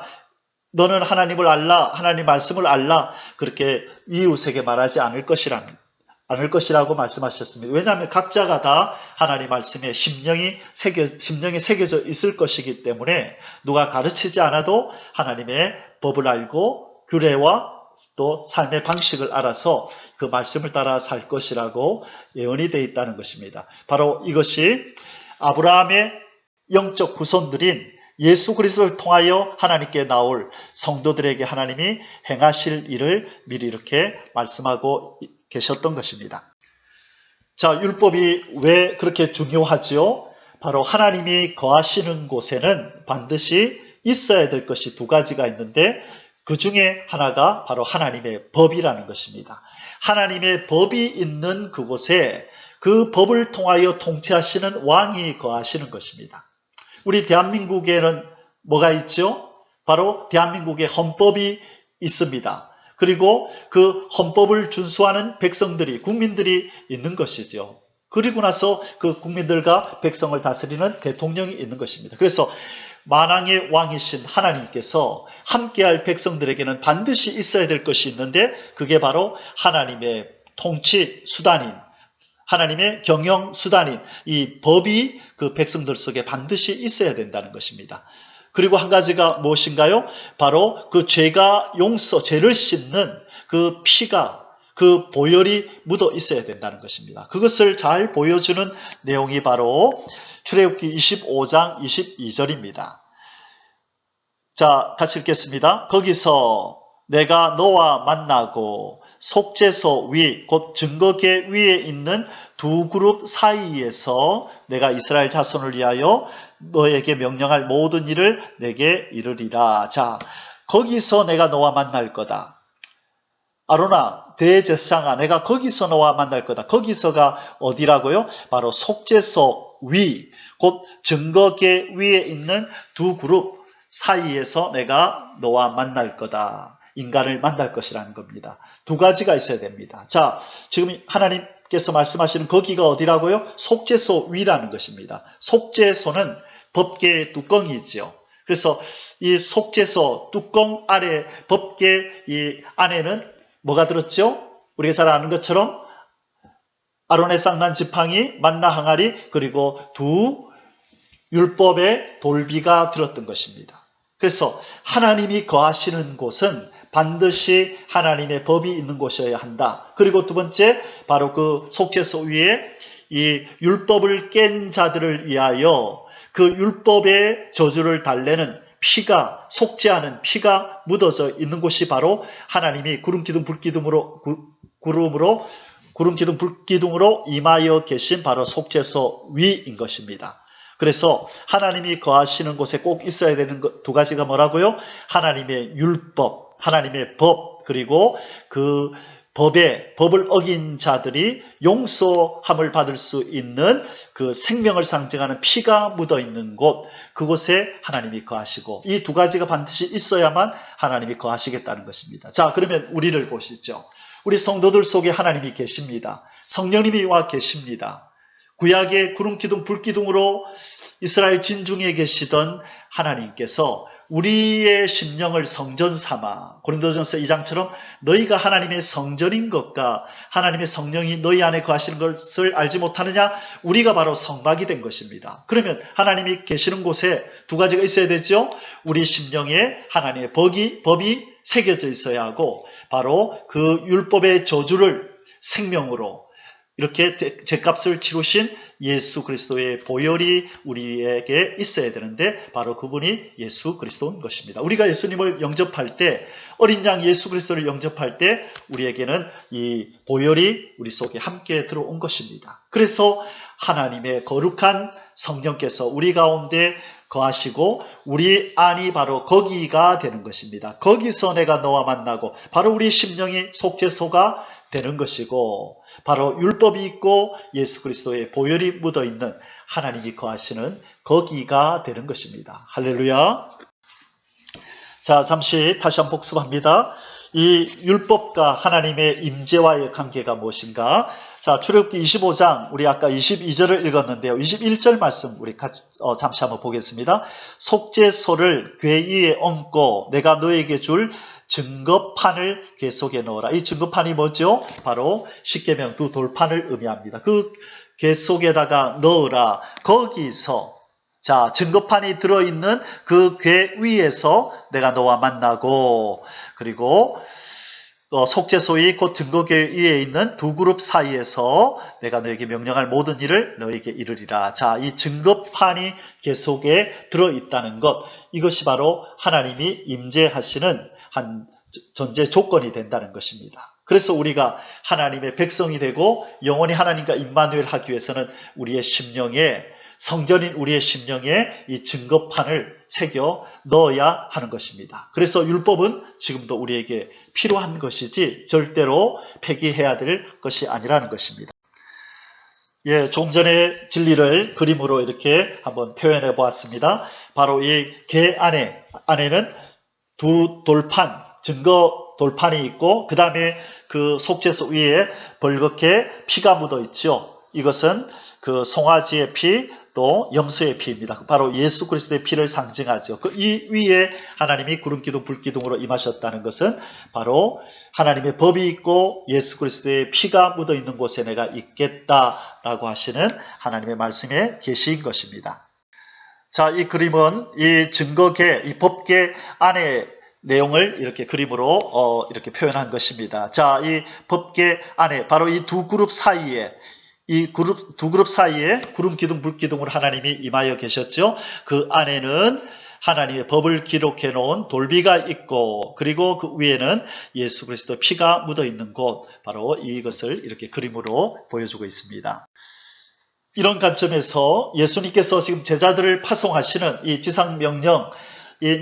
너는 하나님을 알라, 하나님 말씀을 알라, 그렇게 이웃에게 말하지 않을 것이라고 말씀하셨습니다. 왜냐하면 각자가 다 하나님 말씀에 심령에 새겨져 있을 것이기 때문에 누가 가르치지 않아도 하나님의 법을 알고 규례와 또 삶의 방식을 알아서 그 말씀을 따라 살 것이라고 예언이 되어 있다는 것입니다. 바로 이것이 아브라함의 영적 후손들인 예수 그리스도를 통하여 하나님께 나올 성도들에게 하나님이 행하실 일을 미리 이렇게 말씀하고 계셨던 것입니다. 자, 율법이 왜 그렇게 중요하지요? 바로 하나님이 거하시는 곳에는 반드시 있어야 될 것이 두 가지가 있는데 그 중에 하나가 바로 하나님의 법이라는 것입니다. 하나님의 법이 있는 그곳에 그 법을 통하여 통치하시는 왕이 거하시는 것입니다. 우리 대한민국에는 뭐가 있죠? 바로 대한민국의 헌법이 있습니다. 그리고 그 헌법을 준수하는 백성들이, 국민들이 있는 것이죠. 그리고 나서 그 국민들과 백성을 다스리는 대통령이 있는 것입니다. 그래서 만왕의 왕이신 하나님께서 함께할 백성들에게는 반드시 있어야 될 것이 있는데 그게 바로 하나님의 통치 수단인, 하나님의 경영 수단인 이 법이 그 백성들 속에 반드시 있어야 된다는 것입니다. 그리고 한 가지가 무엇인가요? 바로 그 죄를 씻는 그 피가, 그 보혈이 묻어 있어야 된다는 것입니다. 그것을 잘 보여주는 내용이 바로 출애굽기 25장 22절입니다. 자, 같이 읽겠습니다. 거기서 내가 너와 만나고 속죄소 위, 곧 증거계 위에 있는 두 그룹 사이에서 내가 이스라엘 자손을 위하여 너에게 명령할 모든 일을 내게 이르리라. 자, 거기서 내가 너와 만날 거다. 아로나 대제사장아, 내가 거기서 너와 만날 거다. 거기서가 어디라고요? 바로 속죄소 위, 곧 증거계 위에 있는 두 그룹 사이에서 내가 너와 만날 거다. 인간을 만날 것이라는 겁니다. 두 가지가 있어야 됩니다. 자, 지금 하나님께서 말씀하시는 거기가 어디라고요? 속죄소 위라는 것입니다. 속죄소는 법궤의 뚜껑이지요. 그래서 이 속죄소 뚜껑 아래 법궤 이 안에는 뭐가 들었죠? 우리가 잘 아는 것처럼 아론의 쌍난 지팡이, 만나 항아리, 그리고 두 율법의 돌비가 들었던 것입니다. 그래서 하나님이 거하시는 곳은 반드시 하나님의 법이 있는 곳이어야 한다. 그리고 두 번째, 바로 그 속죄소 위에 이 율법을 깬 자들을 위하여 그 율법의 저주를 달래는 피가, 속죄하는 피가 묻어져 있는 곳이 바로 하나님이 구름 기둥 불기둥으로 임하여 계신 바로 속죄소 위인 것입니다. 그래서 하나님이 거하시는 곳에 꼭 있어야 되는 두 가지가 뭐라고요? 하나님의 율법, 하나님의 법, 그리고 그 법을 어긴 자들이 용서함을 받을 수 있는 그 생명을 상징하는 피가 묻어 있는 곳, 그곳에 하나님이 거하시고 이 두 가지가 반드시 있어야만 하나님이 거하시겠다는 것입니다. 자, 그러면 우리를 보시죠. 우리 성도들 속에 하나님이 계십니다. 성령님이 와 계십니다. 구약의 구름기둥 불기둥으로 이스라엘 진중에 계시던 하나님께서 우리의 심령을 성전 삼아 고린도전서 2장처럼 너희가 하나님의 성전인 것과 하나님의 성령이 너희 안에 거하시는 것을 알지 못하느냐? 우리가 바로 성막이 된 것입니다. 그러면 하나님이 계시는 곳에 두 가지가 있어야 되죠. 우리 심령에 하나님의 법이 새겨져 있어야 하고 바로 그 율법의 저주를 생명으로 이렇게 죗값을 치르신 예수 그리스도의 보혈이 우리에게 있어야 되는데 바로 그분이 예수 그리스도인 것입니다. 우리가 예수님을 영접할 때, 어린 양 예수 그리스도를 영접할 때 우리에게는 이 보혈이 우리 속에 함께 들어온 것입니다. 그래서 하나님의 거룩한 성령께서 우리 가운데 거하시고 우리 안이 바로 거기가 되는 것입니다. 거기서 내가 너와 만나고 바로 우리 심령이 속죄소가 되는 것이고 바로 율법이 있고 예수 그리스도의 보혈이 묻어있는 하나님이 거하시는 거기가 되는 것입니다. 할렐루야. 자, 잠시 다시 한번 복습합니다. 이 율법과 하나님의 임재와의 관계가 무엇인가? 자, 출애굽기 25장 우리 아까 22절을 읽었는데요. 21절 말씀 우리 같이 잠시 한번 보겠습니다. 속죄소를 궤 위에 얹고 내가 너에게 줄 증거판을 궤 속에 넣어라. 이 증거판이 뭐죠? 바로 십계명 두 돌판을 의미합니다. 그 궤 속에다가 넣으라. 거기서 자, 증거판이 들어있는 그 궤 위에서 내가 너와 만나고 그리고 속죄소이 곧 증거궤 위에 있는 두 그룹 사이에서 내가 너에게 명령할 모든 일을 너에게 이르리라. 자, 이 증거판이 궤 속에 들어있다는 것, 이것이 바로 하나님이 임재하시는 한 전제 조건이 된다는 것입니다. 그래서 우리가 하나님의 백성이 되고 영원히 하나님과 임마누엘 하기 위해서는 우리의 심령에 성전인 우리의 심령에 이 증거판을 새겨 넣어야 하는 것입니다. 그래서 율법은 지금도 우리에게 필요한 것이지 절대로 폐기해야 될 것이 아니라는 것입니다. 예, 좀 전에 진리를 그림으로 이렇게 한번 표현해 보았습니다. 바로 이 궤 안에는 두 돌판, 증거 돌판이 있고 그 다음에 그 속죄소 위에 벌겋게 피가 묻어 있죠. 이것은 그 송아지의 피, 또 염소의 피입니다. 바로 예수 그리스도의 피를 상징하죠. 이 위에 하나님이 구름기둥, 불기둥으로 임하셨다는 것은 바로 하나님의 법이 있고 예수 그리스도의 피가 묻어 있는 곳에 내가 있겠다라고 하시는 하나님의 말씀의 계시인 것입니다. 자, 이 그림은 이 증거계, 이 법계 안에 내용을 이렇게 그림으로 이렇게 표현한 것입니다. 자, 이 법계 안에 바로 이 두 그룹 사이에 두 그룹 사이에 구름 기둥, 불 기둥으로 하나님이 임하여 계셨죠. 그 안에는 하나님의 법을 기록해 놓은 돌비가 있고 그리고 그 위에는 예수 그리스도 피가 묻어 있는 곳, 바로 이것을 이렇게 그림으로 보여주고 있습니다. 이런 관점에서 예수님께서 지금 제자들을 파송하시는 이 지상명령,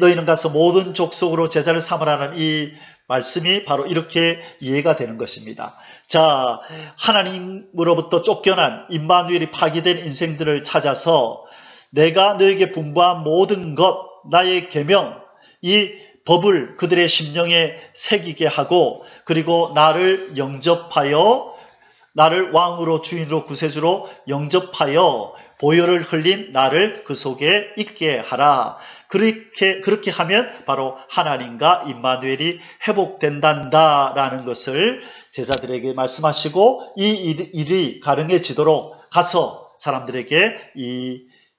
너희는 가서 모든 족속으로 제자를 삼으라는 이 말씀이 바로 이렇게 이해가 되는 것입니다. 자, 하나님으로부터 쫓겨난 임마누엘이 파괴된 인생들을 찾아서 내가 너에게 분부한 모든 것, 나의 계명, 이 법을 그들의 심령에 새기게 하고 그리고 나를 영접하여 나를 왕으로 주인으로 구세주로 영접하여 보혈을 흘린 나를 그 속에 있게 하라. 그렇게 하면 바로 하나님과 임마누엘이 회복된다라는 것을 제자들에게 말씀하시고 이 일이 가능해지도록 가서 사람들에게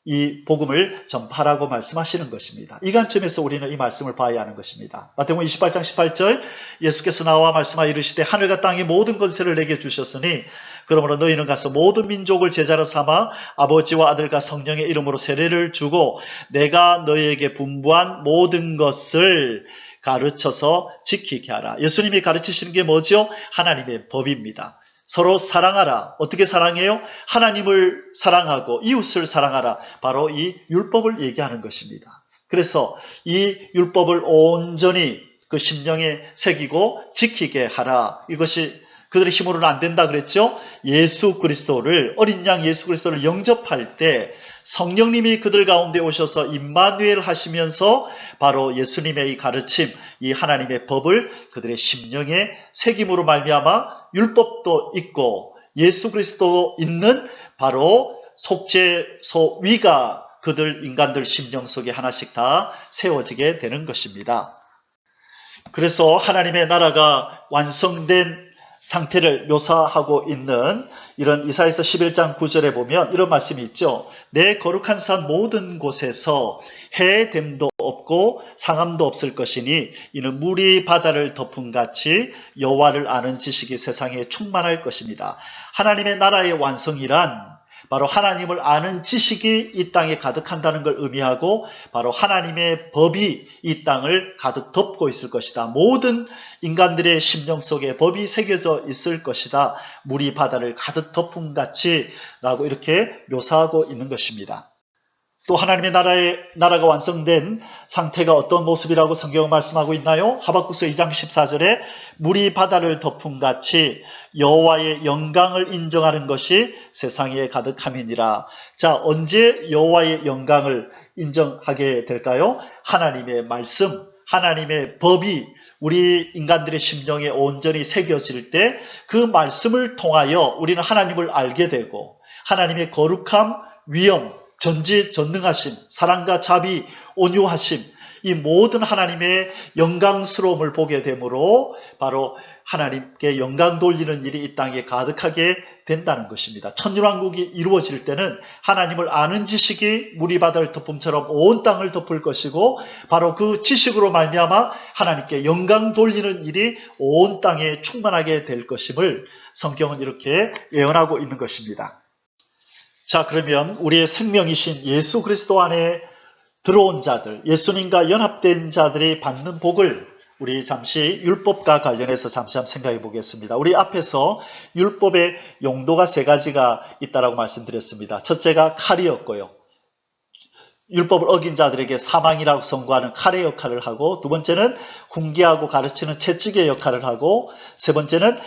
이 복음을 전파하라고 말씀하시는 것입니다. 이 관점에서 우리는 이 말씀을 봐야 하는 것입니다. 마태복음 28장 18절 예수께서 나와 말씀하여 이르시되 하늘과 땅의 모든 권세를 내게 주셨으니 그러므로 너희는 가서 모든 민족을 제자로 삼아 아버지와 아들과 성령의 이름으로 세례를 주고 내가 너희에게 분부한 모든 것을 가르쳐서 지키게 하라. 예수님이 가르치시는 게 뭐죠? 하나님의 법입니다. 서로 사랑하라. 어떻게 사랑해요? 하나님을 사랑하고 이웃을 사랑하라. 바로 이 율법을 얘기하는 것입니다. 그래서 이 율법을 온전히 그 심령에 새기고 지키게 하라. 이것이 그들의 힘으로는 안 된다 그랬죠? 예수 그리스도를, 어린 양 예수 그리스도를 영접할 때 성령님이 그들 가운데 오셔서 임마누엘 하시면서 바로 예수님의 이 가르침, 이 하나님의 법을 그들의 심령에 새김으로 말미암아 율법도 있고 예수 그리스도 있는 바로 속죄소 위가 그들 인간들 심령 속에 하나씩 다 세워지게 되는 것입니다. 그래서 하나님의 나라가 완성된 상태를 묘사하고 있는 이런 이사야서 11장 9절에 보면 이런 말씀이 있죠. 내 거룩한 산 모든 곳에서 해됨도 없고 상함도 없을 것이니 이는 물이 바다를 덮음같이 여호와를 아는 지식이 세상에 충만할 것입니다. 하나님의 나라의 완성이란 바로 하나님을 아는 지식이 이 땅에 가득한다는 걸 의미하고 바로 하나님의 법이 이 땅을 가득 덮고 있을 것이다. 모든 인간들의 심령 속에 법이 새겨져 있을 것이다. 물이 바다를 가득 덮음같이 라고 이렇게 묘사하고 있는 것입니다. 또 하나님의 나라가 완성된 상태가 어떤 모습이라고 성경은 말씀하고 있나요? 하박국서 2장 14절에 물이 바다를 덮음 같이 여호와의 영광을 인정하는 것이 세상에 가득함이니라. 자, 언제 여호와의 영광을 인정하게 될까요? 하나님의 말씀, 하나님의 법이 우리 인간들의 심령에 온전히 새겨질 때 그 말씀을 통하여 우리는 하나님을 알게 되고 하나님의 거룩함, 위엄, 전지전능하심, 사랑과 자비, 온유하심, 이 모든 하나님의 영광스러움을 보게 되므로 바로 하나님께 영광 돌리는 일이 이 땅에 가득하게 된다는 것입니다. 천년왕국이 이루어질 때는 하나님을 아는 지식이 물이 바다를 덮음처럼 온 땅을 덮을 것이고 바로 그 지식으로 말미암아 하나님께 영광 돌리는 일이 온 땅에 충만하게 될 것임을 성경은 이렇게 예언하고 있는 것입니다. 자, 그러면 우리의 생명이신 예수 그리스도 안에 들어온 자들, 예수님과 연합된 자들이 받는 복을 우리 잠시 율법과 관련해서 잠시 한번 생각해 보겠습니다. 우리 앞에서 율법의 용도가 세 가지가 있다고 말씀드렸습니다. 첫째가 칼이었고요. 율법을 어긴 자들에게 사망이라고 선고하는 칼의 역할을 하고, 두 번째는 훈계하고 가르치는 채찍의 역할을 하고, 세 번째는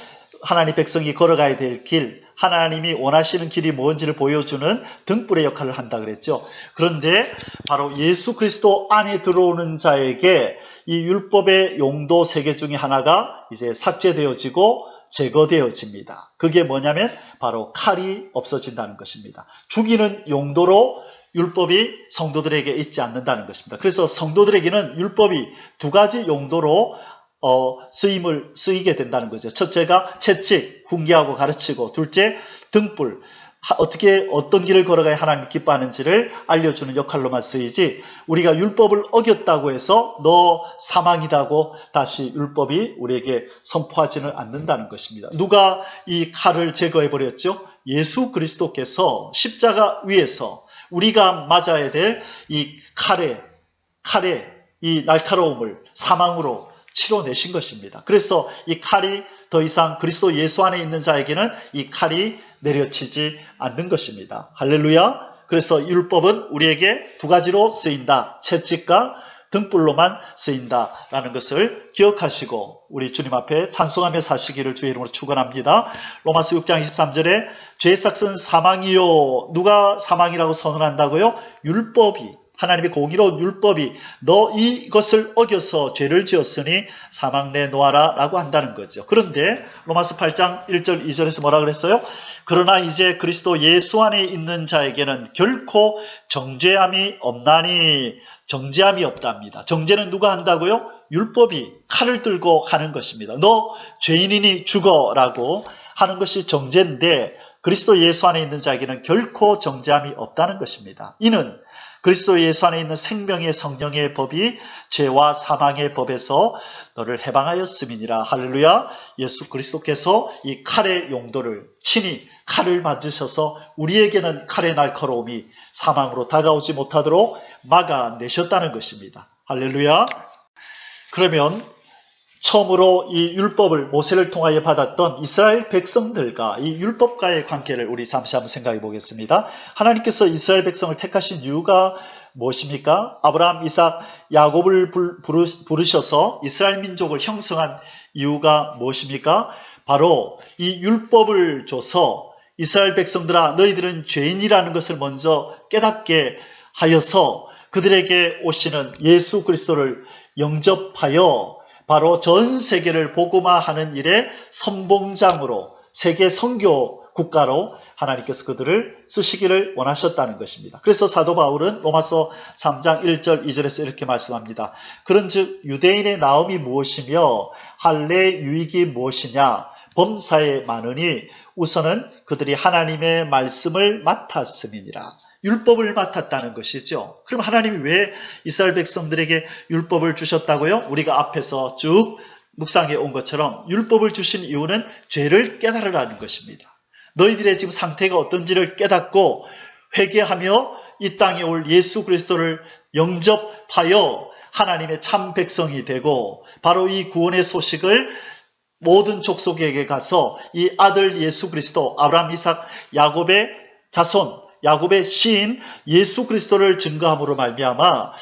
하나님 백성이 걸어가야 될 길, 하나님이 원하시는 길이 뭔지를 보여주는 등불의 역할을 한다 그랬죠. 그런데 바로 예수 그리스도 안에 들어오는 자에게 이 율법의 용도 세 개 중에 하나가 이제 삭제되어지고 제거되어집니다. 그게 뭐냐면 바로 칼이 없어진다는 것입니다. 죽이는 용도로 율법이 성도들에게 있지 않는다는 것입니다. 그래서 성도들에게는 율법이 두 가지 용도로 쓰이게 된다는 거죠. 첫째가 채찍, 훈계하고 가르치고, 둘째 등불, 어떤 길을 걸어가야 하나님 기뻐하는지를 알려주는 역할로만 쓰이지, 우리가 율법을 어겼다고 해서 너 사망이다고 다시 율법이 우리에게 선포하지는 않는다는 것입니다. 누가 이 칼을 제거해버렸죠? 예수 그리스도께서 십자가 위에서 우리가 맞아야 될 이 칼의 이 날카로움을 사망으로 치러내신 것입니다. 그래서 이 칼이 더 이상 그리스도 예수 안에 있는 자에게는 이 칼이 내려치지 않는 것입니다. 할렐루야. 그래서 율법은 우리에게 두 가지로 쓰인다. 채찍과 등불로만 쓰인다라는 것을 기억하시고 우리 주님 앞에 찬송하며 사시기를 주의 이름으로 축원합니다. 로마서 6장 23절에 죄의 삭은 사망이요. 누가 사망이라고 선언한다고요? 율법이, 하나님의 공의로운 율법이 너 이것을 어겨서 죄를 지었으니 사망 내놓아라 라고 한다는 거죠. 그런데 로마서 8장 1절 2절에서 뭐라 그랬어요? 그러나 이제 그리스도 예수 안에 있는 자에게는 결코 정죄함이 없나니. 정죄함이 없답니다. 정죄는 누가 한다고요? 율법이 칼을 들고 하는 것입니다. 너 죄인이니 죽어라고 하는 것이 정죄인데 그리스도 예수 안에 있는 자에게는 결코 정죄함이 없다는 것입니다. 이는 그리스도 예수 안에 있는 생명의 성령의 법이 죄와 사망의 법에서 너를 해방하였음이니라. 할렐루야. 예수 그리스도께서 이 칼의 용도를 친히 칼을 맞으셔서 우리에게는 칼의 날카로움이 사망으로 다가오지 못하도록 막아내셨다는 것입니다. 할렐루야. 그러면 처음으로 이 율법을 모세를 통하여 받았던 이스라엘 백성들과 이 율법과의 관계를 우리 잠시 한번 생각해 보겠습니다. 하나님께서 이스라엘 백성을 택하신 이유가 무엇입니까? 아브라함, 이삭, 야곱을 부르셔서 이스라엘 민족을 형성한 이유가 무엇입니까? 바로 이 율법을 줘서 이스라엘 백성들아 너희들은 죄인이라는 것을 먼저 깨닫게 하여서 그들에게 오시는 예수 그리스도를 영접하여 바로 전 세계를 복음화하는 일의 선봉장으로 세계 선교 국가로 하나님께서 그들을 쓰시기를 원하셨다는 것입니다. 그래서 사도 바울은 로마서 3장 1절 2절에서 이렇게 말씀합니다. 그런즉 유대인의 나음이 무엇이며 할례의 유익이 무엇이냐? 범사에 많으니 우선은 그들이 하나님의 말씀을 맡았음이니라. 율법을 맡았다는 것이죠. 그럼 하나님이 왜 이스라엘 백성들에게 율법을 주셨다고요? 우리가 앞에서 쭉 묵상해 온 것처럼 율법을 주신 이유는 죄를 깨달으라는 것입니다. 너희들의 지금 상태가 어떤지를 깨닫고 회개하며 이 땅에 올 예수 그리스도를 영접하여 하나님의 참 백성이 되고 바로 이 구원의 소식을 모든 족속에게 가서 이 아들 예수 그리스도 아브라함, 이삭, 야곱의 자손 야곱의 씨인 예수 그리스도를 증거함으로 말미암아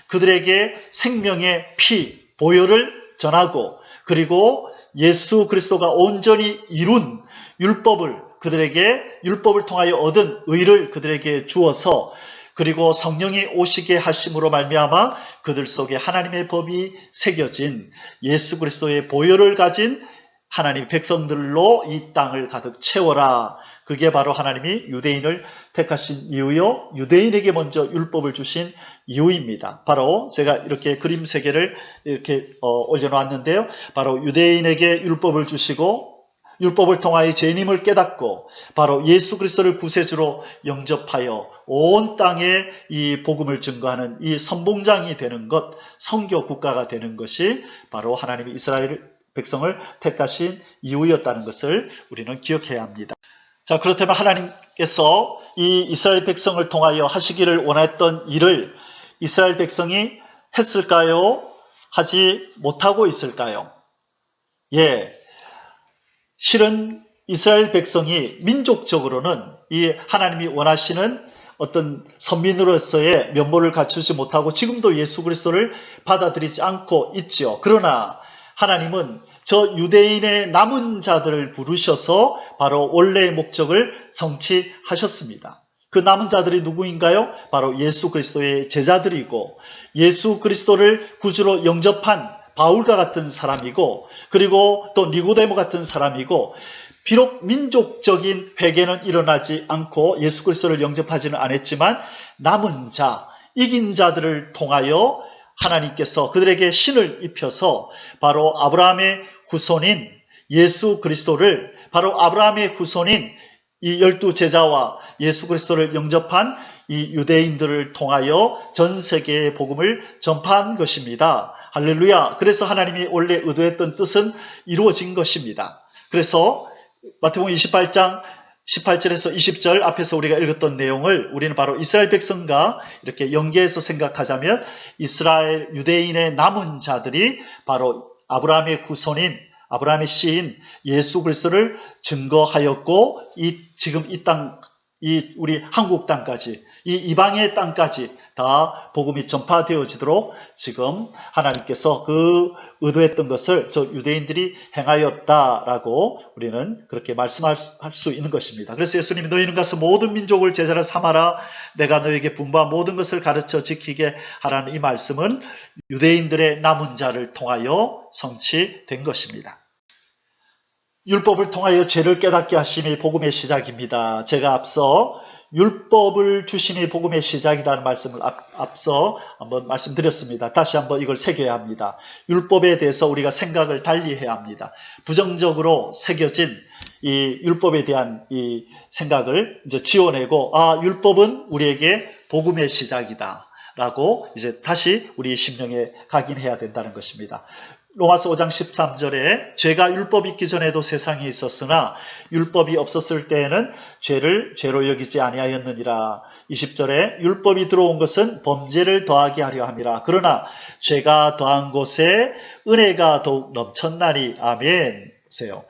그들에게 생명의 피, 보혈을 전하고 그리고 예수 그리스도가 온전히 이룬 그들에게 율법을 통하여 얻은 의를 그들에게 주어서 그리고 성령이 오시게 하심으로 말미암아 그들 속에 하나님의 법이 새겨진 예수 그리스도의 보혈을 가진 하나님 백성들로 이 땅을 가득 채워라. 그게 바로 하나님이 유대인을 택하신 이유요, 유대인에게 먼저 율법을 주신 이유입니다. 바로 제가 이렇게 그림 3개를 이렇게 올려놓았는데요. 바로 유대인에게 율법을 주시고 율법을 통하여 죄인임을 깨닫고 바로 예수 그리스도를 구세주로 영접하여 온 땅에 이 복음을 증거하는 이 선봉장이 되는 것, 선교 국가가 되는 것이 바로 하나님이 이스라엘 백성을 택하신 이유였다는 것을 우리는 기억해야 합니다. 자, 그렇다면 하나님께서 이 이스라엘 백성을 통하여 하시기를 원했던 일을 이스라엘 백성이 했을까요? 하지 못하고 있을까요? 예, 실은 이스라엘 백성이 민족적으로는 이 하나님이 원하시는 어떤 선민으로서의 면모를 갖추지 못하고 지금도 예수 그리스도를 받아들이지 않고 있지요. 그러나 하나님은 저 유대인의 남은 자들을 부르셔서 바로 원래의 목적을 성취하셨습니다. 그 남은 자들이 누구인가요? 바로 예수 그리스도의 제자들이고 예수 그리스도를 구주로 영접한 바울과 같은 사람이고 그리고 또 니고데모 같은 사람이고 비록 민족적인 회개는 일어나지 않고 예수 그리스도를 영접하지는 않았지만 남은 자, 이긴 자들을 통하여 하나님께서 그들에게 신을 입혀서 바로 아브라함의 후손인 예수 그리스도를 바로 아브라함의 후손인 이 12제자와 예수 그리스도를 영접한 이 유대인들을 통하여 전 세계의 복음을 전파한 것입니다. 할렐루야. 그래서 하나님이 원래 의도했던 뜻은 이루어진 것입니다. 그래서 마태복음 28장 18절에서 20절 앞에서 우리가 읽었던 내용을 우리는 바로 이스라엘 백성과 이렇게 연계해서 생각하자면 이스라엘 유대인의 남은 자들이 바로 아브라함의 후손인 아브라함의 씨인 예수 그리스도를 증거하였고 지금 이 땅, 우리 한국 땅까지 이 이방의 땅까지 다 복음이 전파되어지도록 지금 하나님께서 그 의도했던 것을 저 유대인들이 행하였다라고 우리는 그렇게 말씀할 수 있는 것입니다. 그래서 예수님이 너희는 가서 모든 민족을 제자로 삼아라. 내가 너에게 분부한 모든 것을 가르쳐 지키게 하라는 이 말씀은 유대인들의 남은 자를 통하여 성취된 것입니다. 율법을 통하여 죄를 깨닫게 하심이 복음의 시작입니다. 제가 앞서 율법을 주심이 복음의 시작이라는 말씀을 앞서 한번 말씀드렸습니다. 다시 한번 이걸 새겨야 합니다. 율법에 대해서 우리가 생각을 달리해야 합니다. 부정적으로 새겨진 이 율법에 대한 이 생각을 이제 지워내고 율법은 우리에게 복음의 시작이다 라고 이제 다시 우리 심령에 각인해야 된다는 것입니다. 로마서 5장 13절에 죄가 율법이 있기 전에도 세상에 있었으나 율법이 없었을 때에는 죄를 죄로 여기지 아니하였느니라. 20절에 율법이 들어온 것은 범죄를 더하게 하려 함이라. 그러나 죄가 더한 곳에 은혜가 더욱 넘쳤나니. 아멘. 보세요.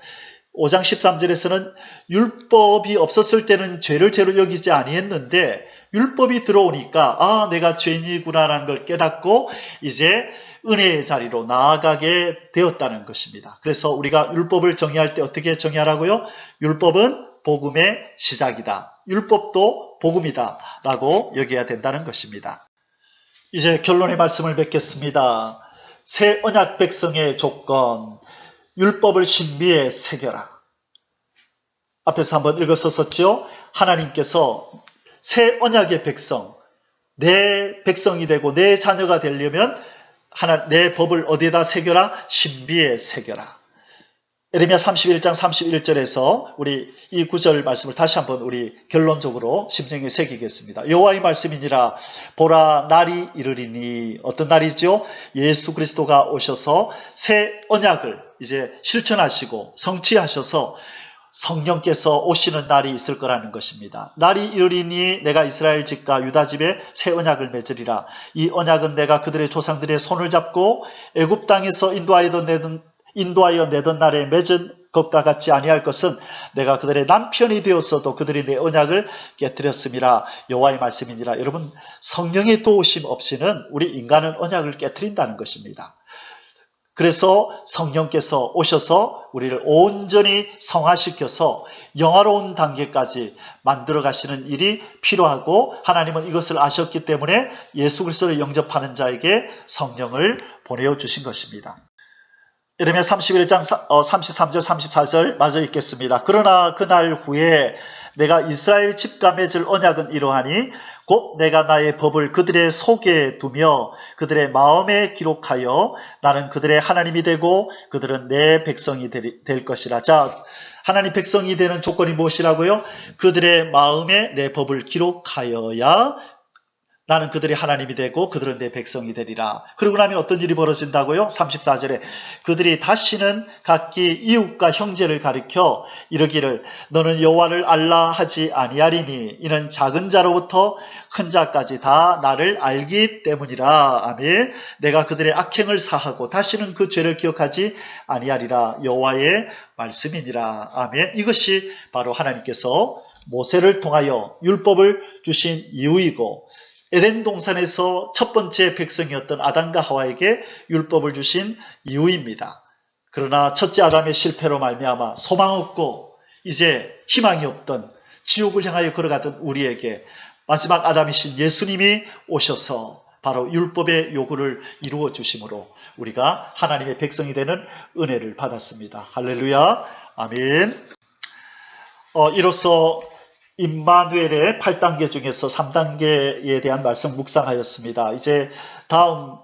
5장 13절에서는 율법이 없었을 때는 죄를 죄로 여기지 아니했는데 율법이 들어오니까 내가 죄인이구나라는 걸 깨닫고 이제 은혜의 자리로 나아가게 되었다는 것입니다. 그래서 우리가 율법을 정의할 때 어떻게 정의하라고요? 율법은 복음의 시작이다. 율법도 복음이다 라고 여겨야 된다는 것입니다. 이제 결론의 말씀을 뵙겠습니다. 새 언약 백성의 조건, 율법을 신비에 새겨라. 앞에서 한번 읽었었죠? 하나님께서 새 언약의 백성, 내 백성이 되고 내 자녀가 되려면 내 법을 어디에다 새겨라? 신비에 새겨라. 에레미야 31장 31절에서 우리 이 구절 말씀을 다시 한번 우리 결론적으로 심령에 새기겠습니다. 여호와의 말씀이니라. 보라, 날이 이르리니. 어떤 날이죠? 예수 그리스도가 오셔서 새 언약을 이제 실천하시고 성취하셔서 성령께서 오시는 날이 있을 거라는 것입니다. 날이 이르리니 내가 이스라엘 집과 유다 집에 새 언약을 맺으리라. 이 언약은 내가 그들의 조상들의 손을 잡고 애굽 땅에서 인도하여 내던 인도하여 내던 날에 맺은 것과 같지 아니할 것은 내가 그들의 남편이 되었어도 그들이 내 언약을 깨뜨렸음이라. 여호와의 말씀이니라. 여러분, 성령의 도우심 없이는 우리 인간은 언약을 깨뜨린다는 것입니다. 그래서 성령께서 오셔서 우리를 온전히 성화시켜서 영화로운 단계까지 만들어 가시는 일이 필요하고, 하나님은 이것을 아셨기 때문에 예수 그리스도를 영접하는 자에게 성령을 보내어 주신 것입니다. 예레미야 31장 33절 34절 마저 읽겠습니다. 그러나 그날 후에 내가 이스라엘 집과 맺을 언약은 이러하니 곧 내가 나의 법을 그들의 속에 두며 그들의 마음에 기록하여 나는 그들의 하나님이 되고 그들은 내 백성이 될 것이라. 자, 하나님 백성이 되는 조건이 무엇이라고요? 그들의 마음에 내 법을 기록하여야 나는 그들의 하나님이 되고 그들은 내 백성이 되리라. 그러고 나면 어떤 일이 벌어진다고요? 34절에 그들이 다시는 각기 이웃과 형제를 가리켜 이르기를 너는 여호와를 알라 하지 아니하리니 이는 작은 자로부터 큰 자까지 다 나를 알기 때문이라. 아멘. 내가 그들의 악행을 사하고 다시는 그 죄를 기억하지 아니하리라. 여호와의 말씀이니라. 아멘. 이것이 바로 하나님께서 모세를 통하여 율법을 주신 이유이고, 에덴 동산에서 첫 번째 백성이었던 아담과 하와에게 율법을 주신 이유입니다. 그러나 첫째 아담의 실패로 말미암아 소망 없고 이제 희망이 없던 지옥을 향하여 걸어가던 우리에게 마지막 아담이신 예수님이 오셔서 바로 율법의 요구를 이루어 주심으로 우리가 하나님의 백성이 되는 은혜를 받았습니다. 할렐루야. 아멘. 이로써 임마누엘의 8단계 중에서 3단계에 대한 말씀 묵상하였습니다. 이제 다음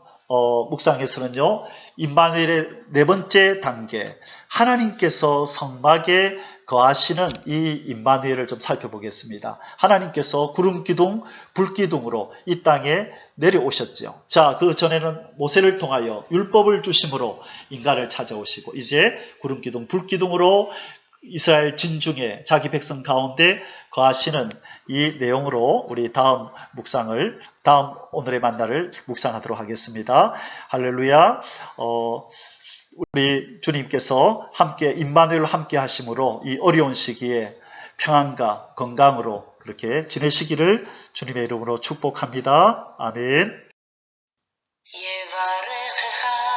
묵상에서는요, 임마누엘의 네 번째 단계, 하나님께서 성막에 거하시는 이 임마누엘을 좀 살펴보겠습니다. 하나님께서 구름기둥, 불기둥으로 이 땅에 내려오셨죠. 자, 그 전에는 모세를 통하여 율법을 주심으로 인간을 찾아오시고, 이제 구름기둥, 불기둥으로 이스라엘 진중에 자기 백성 가운데 거하시는 이 내용으로 우리 다음 오늘의 만날을 묵상하도록 하겠습니다. 할렐루야. 우리 주님께서 함께 임마누엘 함께 하심으로 이 어려운 시기에 평안과 건강으로 그렇게 지내시기를 주님의 이름으로 축복합니다. 아멘. יברכך